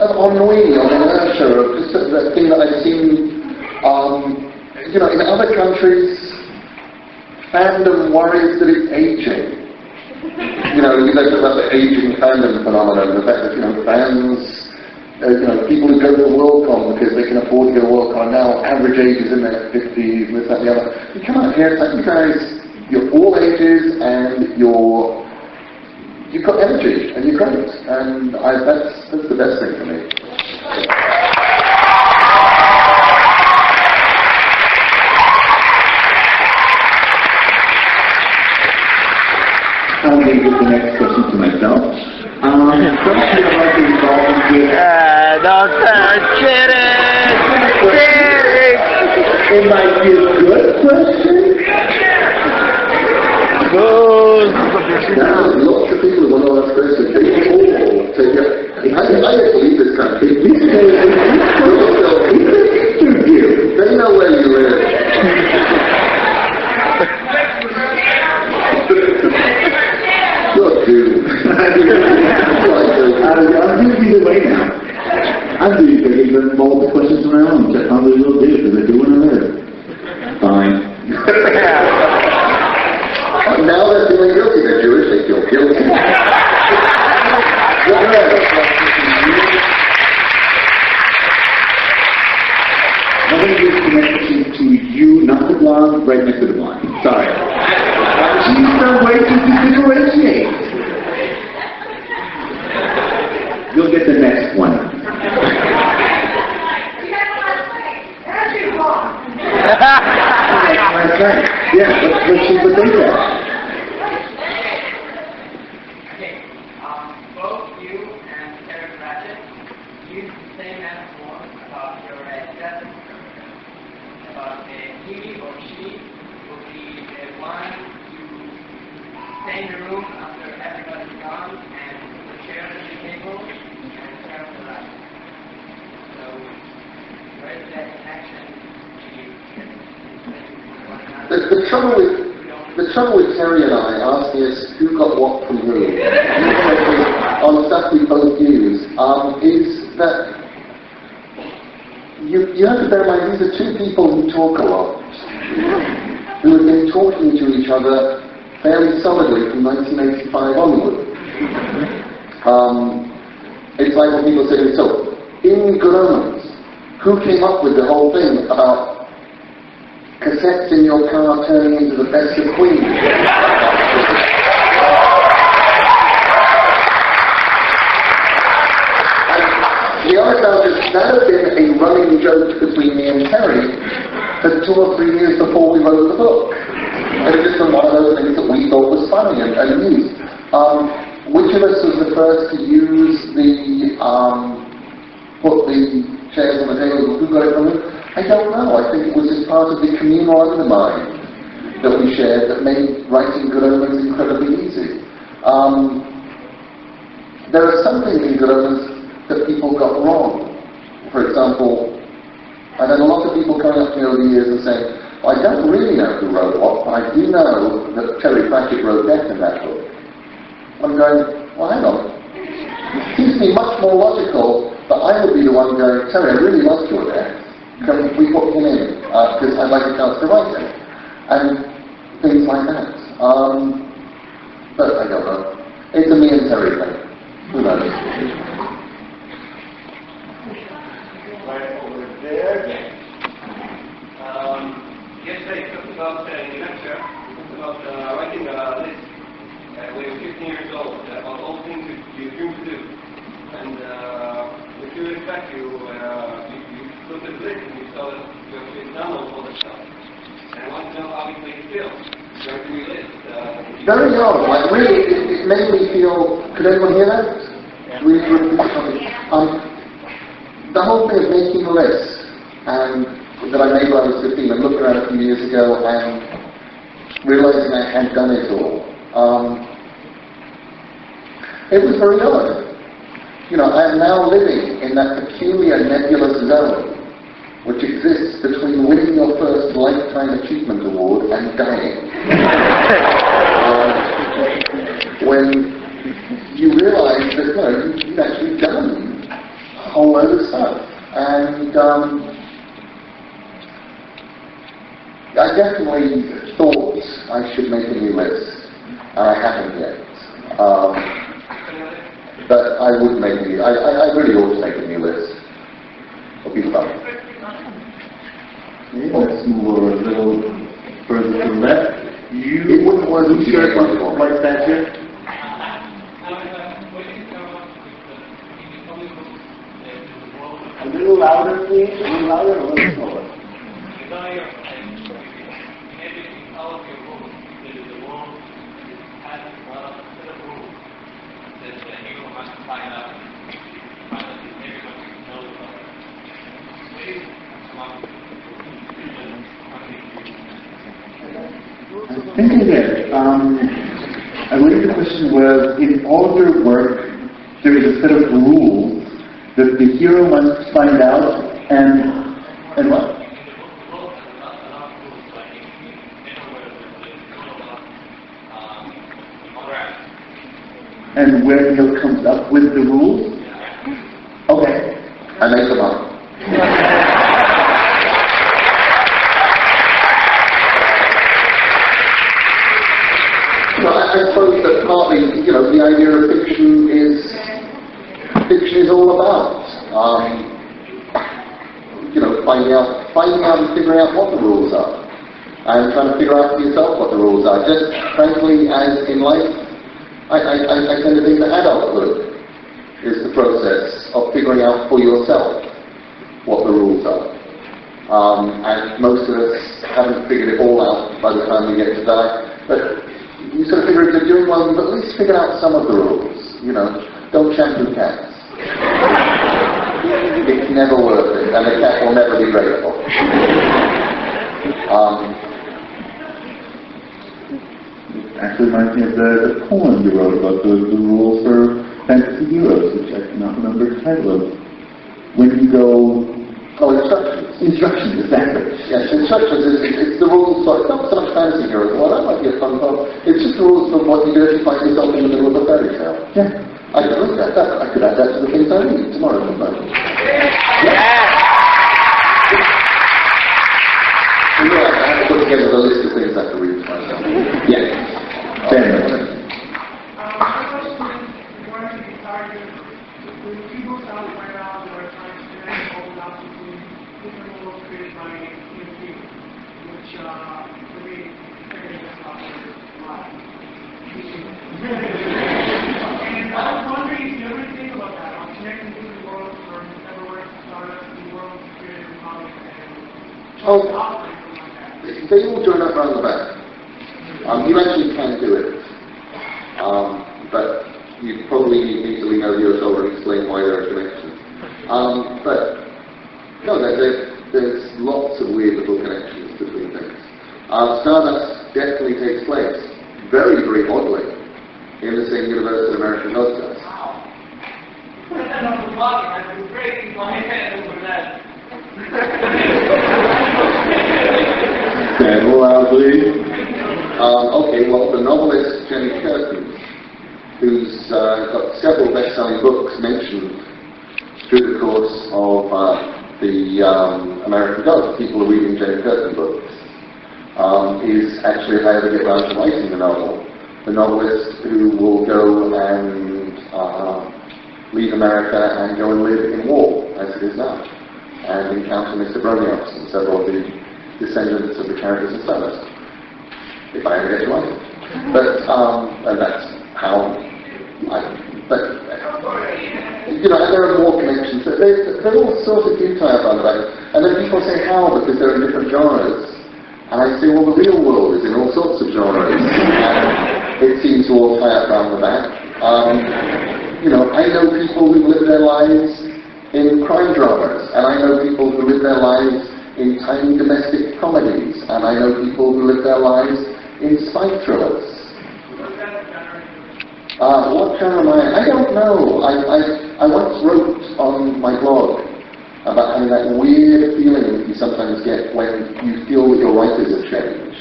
ennui or inertia, of just that thing that I've seen, you know, in other countries, fandom worries that it's aging. You know, you talk about the aging fandom phenomenon, the fact that, you know, fans, you know, people who go to Worldcon because they can afford to go to Worldcon now, average age is in their 50s, this, that, and the other. You come out here, it's like, you guys, you're all ages, and you've got energy, and you're great. And that's the best thing for me. I'm going to give the next question to myself. Question about the involvement with... It might be a good question. Lots of people want to ask questions. I just leave this country. They know where you live. You're doomed. I'm going to be the way now. I'm doing bigger than multiple questions of my own, which I probably will do, because I do want to live. Fine. Now they're feeling guilty. They're Jewish, they feel guilty. I'm going to give the next question to you, not the blonde, right next to the blonde. Sorry. She's the way to differentiate. You'll get the next one. That's right. Yeah, let's see what they say. Okay, both you and Eric Ratchet use the same metaphor about your death, about he or she will be the one to stay in the room after everybody's gone and put the chairs at the table and serve the rest. So, where is that connection? The trouble with Terry and I asking us who got what from who on stuff we both use is that you have to bear in mind these are two people who talk a lot, who have been talking to each other fairly solidly from 1985 onward. It's like when people say, so, in Good Omens, who came up with the whole thing about cassettes in your car turning into the best of Queen? The honest answer is that had been a running joke between me and Terry for 2 or 3 years before we wrote the book. And it was just one of those things that we thought was funny and amused. Which of us was the first to use the, put the chairs on the table, who got it from who? I don't know. I think it was just part of the communal undermind that we shared that made writing Good Omens incredibly easy. There are some things in Good Omens that people got wrong. For example, I've had a lot of people coming up to me over the years and saying, well, I don't really know who wrote what, but I do know that Terry Pratchett wrote Death in that book. I'm going, well, hang on. It seems to me much more logical that I would be the one going, Terry, I really liked your Death. Can we put him in? Because I'd like a chance to write him. And things like that. But I don't know. It's a me and Terry thing. Who knows? Right over there. Yesterday I talked about in the lecture about writing a list when you're 15 years old about all things you dream to do. And if you reflect, you look at the list and you saw that you actually done all that stuff. And I want to know how it made you feel. Going through your list. Very odd. Like really, it made me feel. Could anyone hear that? Yeah. Really repeat something. The whole thing of making a list and that I made when I was 15 and looking around a few years ago and realizing I had done it all. It was very odd. You know, I am now living in that peculiar nebulous zone which exists between winning your first Lifetime Achievement Award and dying. When you realize that, you know, you've actually done a whole load of stuff. And I definitely thought I should make a new list, and I haven't yet. But I would make a new. I really ought to make a new list. It'll be fun. Okay, let's move over a little further to the left. It wouldn't work if you had one more. Right back here. A little louder, please. A little louder, a little slower. I'm thinking that I believe the question was, in all of your work, there is a set of rules that the hero must find out and what? And where he comes up with the rules? Okay. I make them up. Well, I suppose that partly, you know, the idea of fiction is all about, you know, finding out and figuring out what the rules are, and trying to figure out for yourself what the rules are. Just frankly, as in life, I tend to think that adulthood is the process of figuring out for yourself what the rules are. And most of us haven't figured it all out by the time we get to die. But you sort of figure if you're doing well, you've at least figured out some of the rules. You know, don't shampoo cats. It's never worth it, and the cat will never be grateful. Actually reminds me of the poem you wrote about the rules for fantasy heroes, which I cannot remember the title of. When you go... Oh, instructions. Instructions, exactly. Yes, instructions it's the rules for, it's not so much fantasy heroes. Well, that might be a fun poem. It's just the rules for what you do if you find yourself in the middle of a fairy tale. Yeah. I could look at that. I could add that to the things I read tomorrow, couldn't I? Yeah. Right, I have to put together the list of things I have to read myself. Yeah. Ben. My question is, what are the targets? The people out right now that are trying to connect all the dots between different worlds created by human beings, which for me, is life. And I was wondering if you ever think about that, on connecting different worlds from everywhere to start up the world created in comics and operating like that. They all join up around the back. You actually can do it. But you probably need to lean over your shoulder and explain why there are connections. But no, there's lots of weird little connections between things. Stardust definitely takes place, very, very oddly, in the same universe that American Gods does. Wow. That's not the body. I've been breaking my head over that. Stand loudly. Okay, well, the novelist Jenny Curtin, who's got several best-selling books mentioned through the course of the American Gods. People are reading Jenny Curtin books. is actually if I ever get around to writing the novel, the novelist who will go and leave America and go and live in war, as it is now, and encounter Mr. Bronios and several of the descendants of the characters and sellers, if I ever get to write it. But, and that's how but, you know, and there are more connections. There's all sorts of detail about it. And then people say, how? Because they're in different genres. And I say, well, the real world is in all sorts of genres. And it seems to all tie up around the back. You know, I know people who live their lives in crime dramas. And I know people who live their lives in tiny domestic comedies. And I know people who live their lives in spy thrillers. What genre am I? I don't know. I once wrote on my blog about having that weird feeling that you sometimes get when you feel that your writers have changed.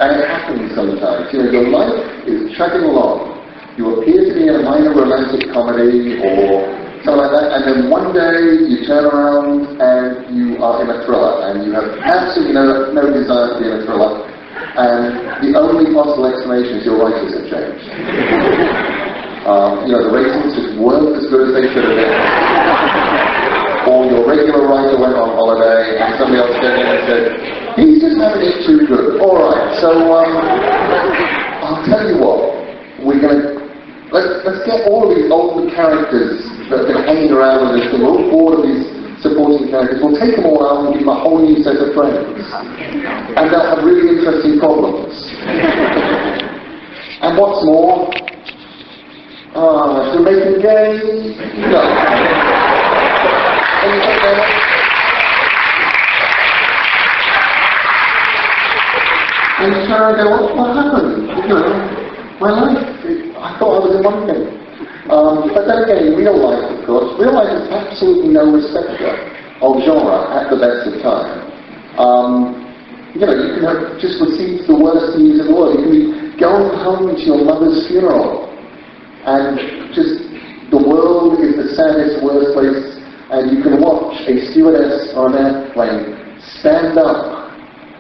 And it happens sometimes. You know, your life is chugging along. You appear to be in a minor romantic comedy or something like that, and then one day you turn around and you are in a thriller, and you have absolutely no desire to be in a thriller. And the only possible explanation is your writers have changed. You know, the ratings just weren't as good as they should have been. Or your regular writer went on holiday and somebody else came in and said, he's just having it too good. Alright, so I'll tell you what, we're going to, let's get all of these old characters that have been hanging around with us, and we're all bored of these supporting characters, we'll take them all out and give them a whole new set of friends. And they'll have really interesting problems. And what's more, should we make them gay? No. And you try and go, what happened? You know, my life, I thought I was in one thing. But then again, in real life, of course, real life is absolutely no respecter of genre at the best of time. You know, you can have just received the worst news in the world. You can be going home to your mother's funeral, and just the world is the saddest, worst place, and you can watch a stewardess on an airplane stand up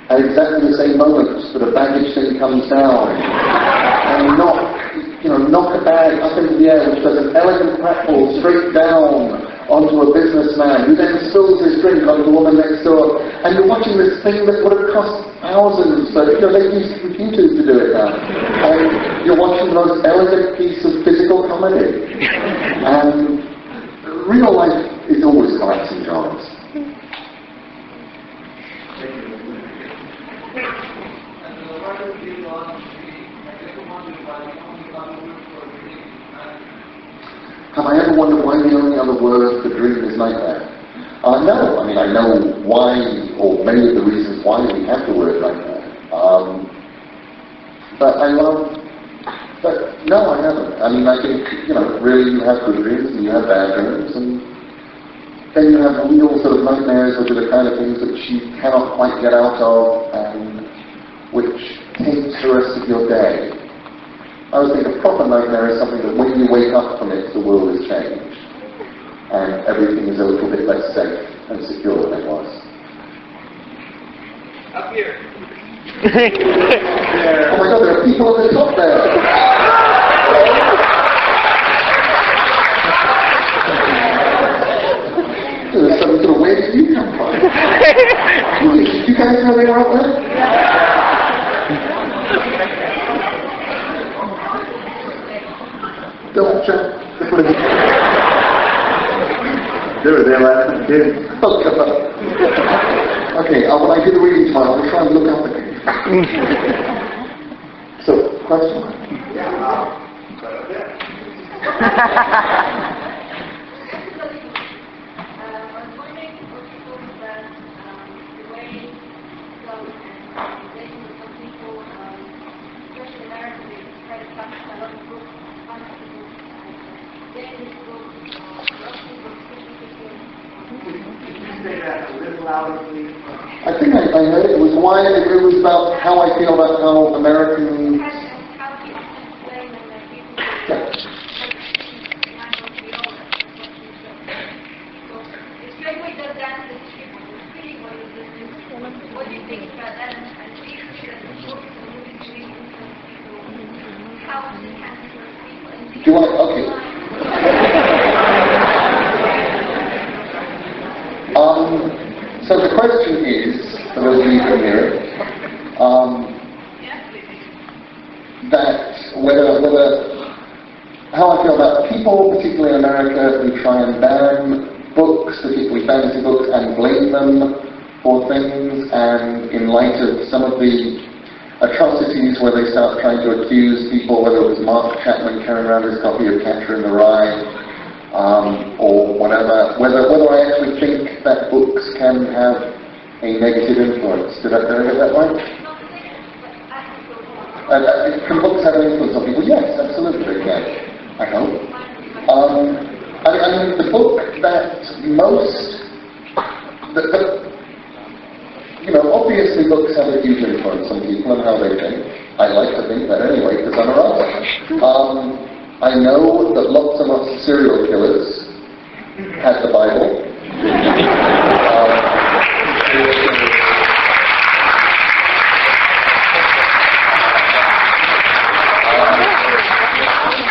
at exactly the same moment that a baggage thing comes down, and knock a bag up into the air, which does an elegant pratfall straight down onto a businessman, who then spills his drink onto the woman next door, and you're watching this thing that would have cost thousands, but you know, they use computers to do it now, and you're watching the most elegant piece of physical comedy. And real life is always collapsing genres. Have I ever wondered why the only other word for dream is nightmare? No. I mean, I know why, or many of the reasons why we have the word nightmare. But no, I haven't. I mean, I think, you know, really you have good dreams and you have bad dreams, and then you have real sort of nightmares, which are the kind of things that you cannot quite get out of, and which taints the rest of your day. I would think a proper nightmare is something that when you wake up from it, the world has changed. And everything is a little bit less safe and secure than it was. Up here. Oh my God, there are people at the top there. There's some sort of, where did you come from? Did you guys know they were up there? Don't jump. They were there last night, too. Oh, God. Okay, when I do the reading tomorrow, I'll try and look up again. So, question? I think I heard it was why it was about how I feel about how Americans. how we can influence people in Do you want? Okay. So the question is, for those of you who can hear it, that whether how I feel about people, particularly in America, who try and ban books, particularly fantasy books, and blame them for things, and in light of some of the atrocities where they start trying to accuse people, whether it was Mark Chapman carrying around his copy of Catcher in the Rye, or whatever, whether I actually think that books can have a negative influence. Did I get that right? Can books have an influence on people? Yes, absolutely they can. I hope. I mean, the book that most, obviously books have a huge influence on people and how they think. I like to think that anyway, because I'm a writer. I know that lots and lots of serial killers had the Bible.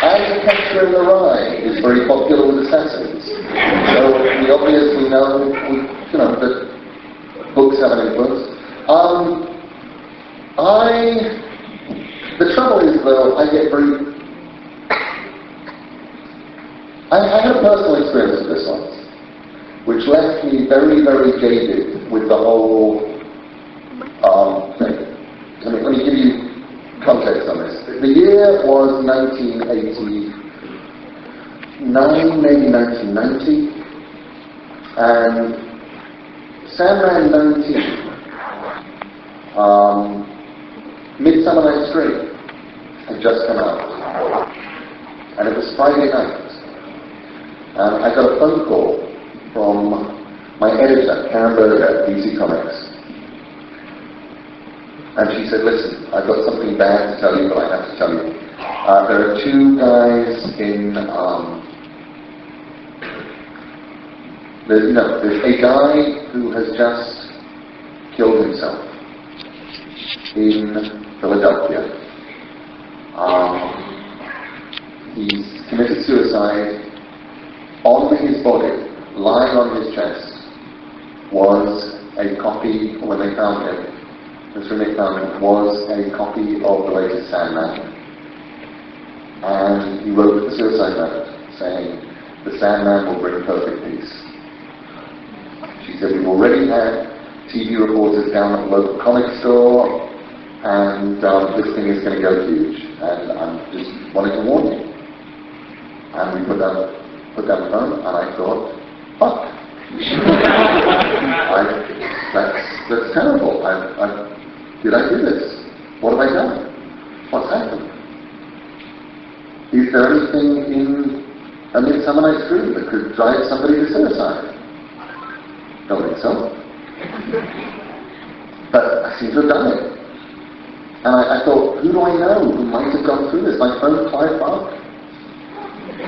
And Catcher in the Rye is very popular with assassins. So we obviously know, that books have an influence. The trouble is, though, I had a personal experience with this once, which left me very, very jaded with the whole thing. Let me give you context on this. The year was 1989, maybe 1990, and Sandman 19, Midsummer Night's Dream, had just come out, and it was Friday night. And I got a phone call from my editor, Karen Berger at DC Comics. And she said, listen, I've got something bad to tell you, but I have to tell you. There are two guys in, there's a guy who has just killed himself in Philadelphia. He's committed suicide. On his body, lying on his chest, was a copy, when they found him, was a copy of the latest Sandman. And he wrote the suicide note, saying, the Sandman will bring perfect peace. She said, we've already had TV reporters down at the local comic store, and this thing is going to go huge, and I'm just wanting to warn you. And we put down the phone, and I thought, fuck. That's terrible. Did I do this? What have I done? What's happened? Is there anything in a Midsummer Night's Dream that could drive somebody to suicide? Don't think so. But I seem to have done it. And I thought, who do I know who might have gone through this? My friend Clive Barker.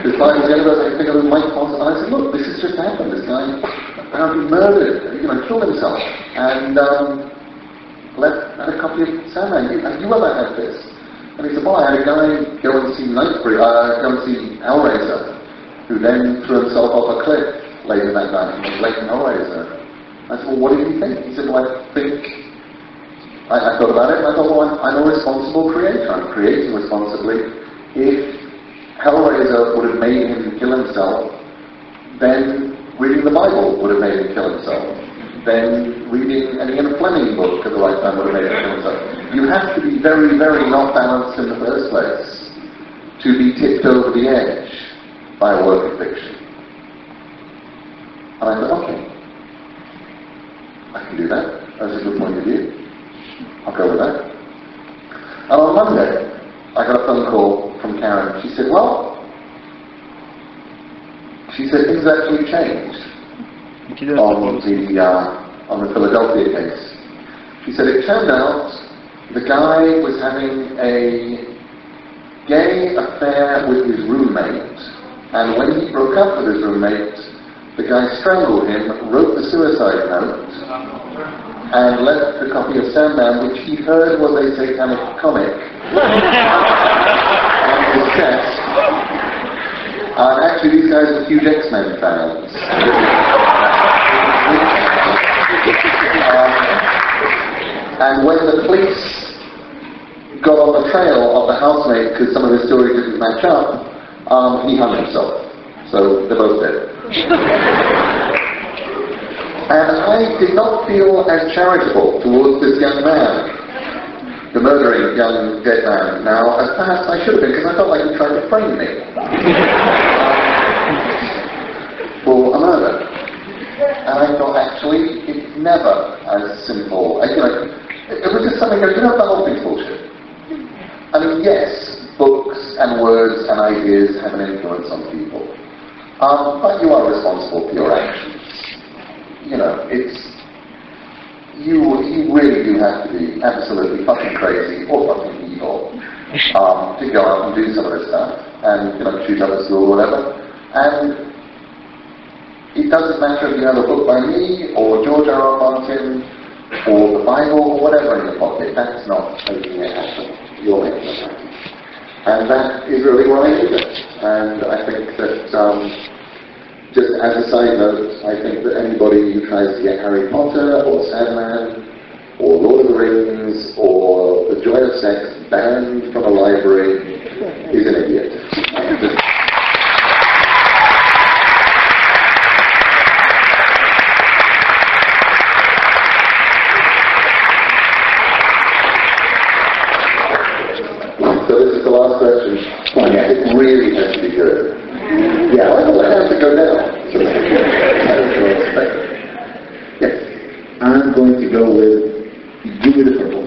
This guy was the other day, I think of Mike Foster, and I said, look, this has just happened. This guy apparently murdered, killed himself, and had a copy of Sandman. Have you ever had this? And he said, well, I had a guy go and see Hellraiser, who then threw himself off a cliff later that night, and was late in Hellraiser. I said, well, what did he think? He said, well, I thought about it, and I thought, well, I'm a responsible creator. I'm creating responsibly. If Hellraiser would have made him kill himself, then reading the Bible would have made him kill himself. Then reading an Ian Fleming book at the right time would have made him kill himself. You have to be very, very not balanced in the first place to be tipped over the edge by a work of fiction. And I thought, okay, I can do that. That's a good point of view. I'll go with that. And on Monday, I got a phone call from Karen. She said, things actually changed on the Philadelphia case. She said, it turned out the guy was having a gay affair with his roommate, and when he broke up with his roommate, the guy strangled him, wrote the suicide note, and left a copy of Sandman, which he heard was a satanic comic. actually these guys were huge X-Men fans. And when the police got on the trail of the housemate because some of his stories didn't match up, he hung himself. So they're both dead. And I did not feel as charitable towards this young man, the murdering young dead man, now as perhaps I should have been, because I felt like he tried to frame me for a murder. And I thought, actually, it's never as simple. It was just something, the whole thing's bullshit. I mean, yes, books and words and ideas have an influence on people. But you are responsible for your actions. You really do have to be absolutely fucking crazy or fucking evil to go out and do some of this stuff and, shoot up a school or whatever. And it doesn't matter if you have a book by me or George R.R. Martin or the Bible or whatever in your pocket. That's not making it happen. You're making it happen. And that is really why I do it. And I think that, just as a side note, I think that anybody who tries to get Harry Potter or Sandman or Lord of the Rings or The Joy of Sex banned from a library is an idiot. So this is the last question. It really has to be good. Yeah, I have to go down. Yes. I'm going to go with Give Me the Purple.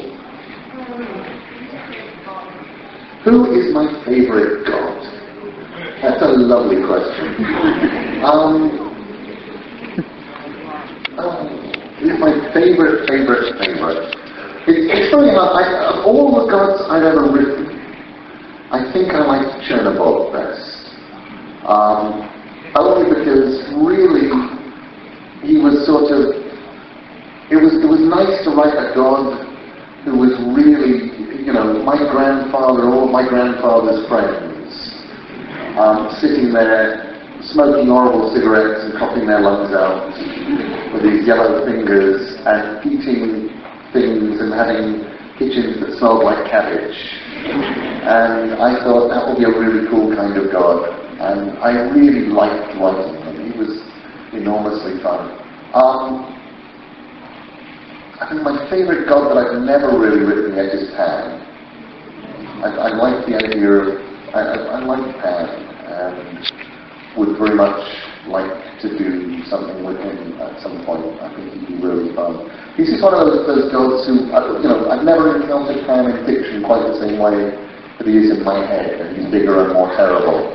Who is my favorite god? That's a lovely question. Who's my favorite? It's funny enough, of all the gods I've ever written, I think I like Chernobog best. Only because really he was sort of, it was nice to write a god who was really, my grandfather, all of my grandfather's friends, sitting there smoking horrible cigarettes and coughing their lungs out with these yellow fingers and eating things and having kitchens that smelled like cabbage. And I thought that would be a really cool kind of god. And I really liked writing him. He was enormously fun. I think my favorite god that I've never really written yet is Pan. I like the idea of, I like Pan, and would very much like to do something with him at some point. I think he'd be really fun. He's just one of those gods who, I've never encountered Pan in fiction quite the same way that he is in my head, and he's bigger and more terrible.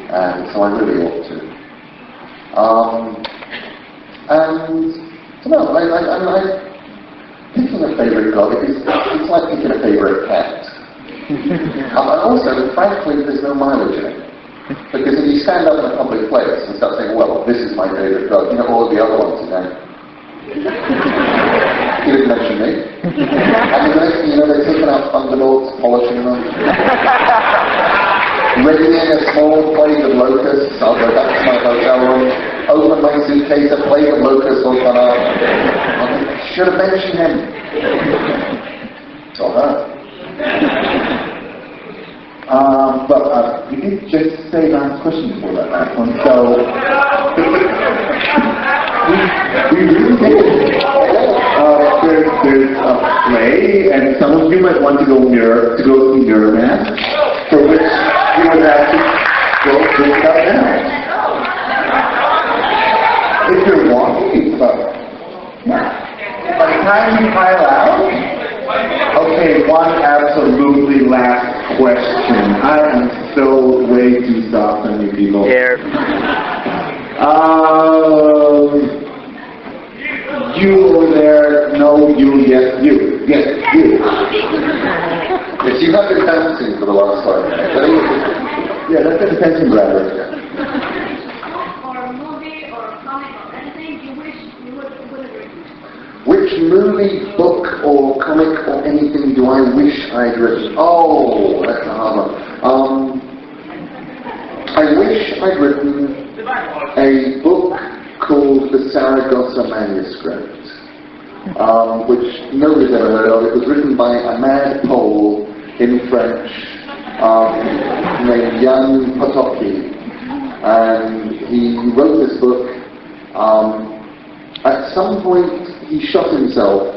And so I really ought to. Picking a favourite god, it's like picking a favourite cat. And also, frankly, there's no mileage in it. Because if you stand up in a public place and start saying, well, this is my favourite god, all of the other ones are going, you didn't mention me. And the next thing you know, they're taking out thunderbolts, polishing them. Readying a small plate of locusts, I'll go back to my hotel room, open my suitcase, a plate of locusts will come out. I should have mentioned him. Or her. But we did just say last question for that last one, so we really did. There's a play, and some of you might want to go see Mirror Man, for which you would have to go look up now. If you're walking, it's about, by the time you pile out. Okay, one absolutely last question. I am so way too soft on you people. Here. You over there, no, you, yes, you. Yes, you. Yes, you have been dancing for the last 5 minutes. Yeah, that's an attention grabber. Or a movie or a comic or anything you wish you would have written. Which movie, book, or comic, or anything do I wish I'd written? Oh, that's a hard one. I wish I'd written a book called The Saragossa Manuscript, which nobody's ever heard of. It was written by a mad Pole in French named Jan Potocki, and he wrote this book. At some point he shot himself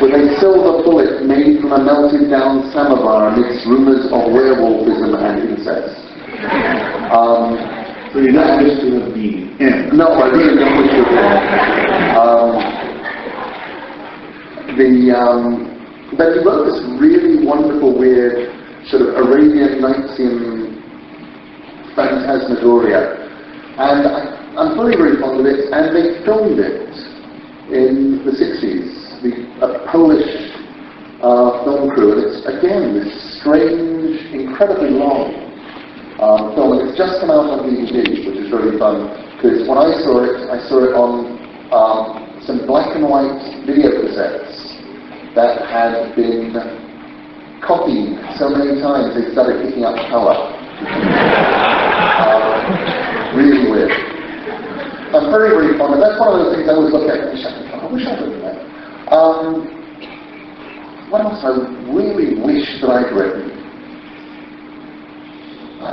with a silver bullet made from a melted down samovar amidst rumours of werewolfism and incest. So you're not just going to be him. No, I really don't wish it. But he wrote this really wonderful, weird, sort of Arabian Nightsian phantasmagoria. And I'm very, very fond of it, and they filmed it in the 60s. A Polish film crew, and it's again this strange, incredibly long film, and it's just come out on DVD, which is really fun, because when I saw it on some black and white video cassettes that had been copied so many times they started picking up colour. Really weird. I'm very, very fond of it. That's one of those things I always look at and I wish I'd written that. What else I really wish that I'd written?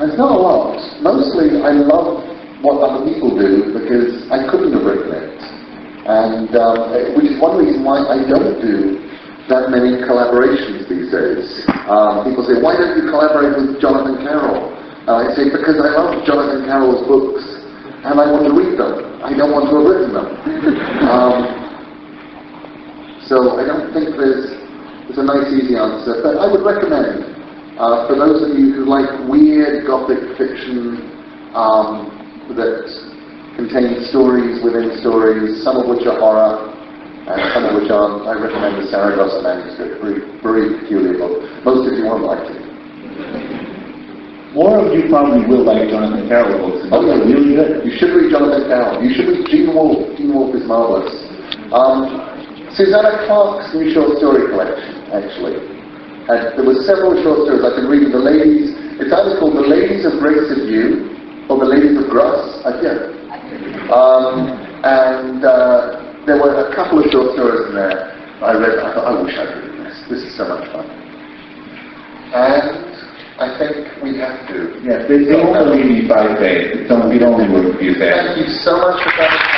There's not a lot. Mostly I love what other people do because I couldn't have written it. And which is one reason why I don't do that many collaborations these days. People say, why don't you collaborate with Jonathan Carroll? And I say, because I love Jonathan Carroll's books and I want to read them. I don't want to have written them. So I don't think there's a nice easy answer, but I would recommend for those of you who like weird gothic fiction that contains stories within stories, some of which are horror and some of which aren't, I recommend the Saragossa Manuscript, very peculiar book. Most of you won't like it. More of you probably will like Jonathan Carroll books. Oh, yeah, really good. You should read Jonathan Carroll. You should read Gene Wolfe. Gene Wolfe is marvelous. Susanna Clarke's new short story collection, actually. And there were several short stories I've been reading. The ladies, it's either called The Ladies of Grace of You or The Ladies of Grass, I forget. There were a couple of short stories in there I read. I thought, I wish I'd written this. This is so much fun. And I think we have to. Yes, they won't believe me if I say it. It's only work for you there. Thank you so much for coming.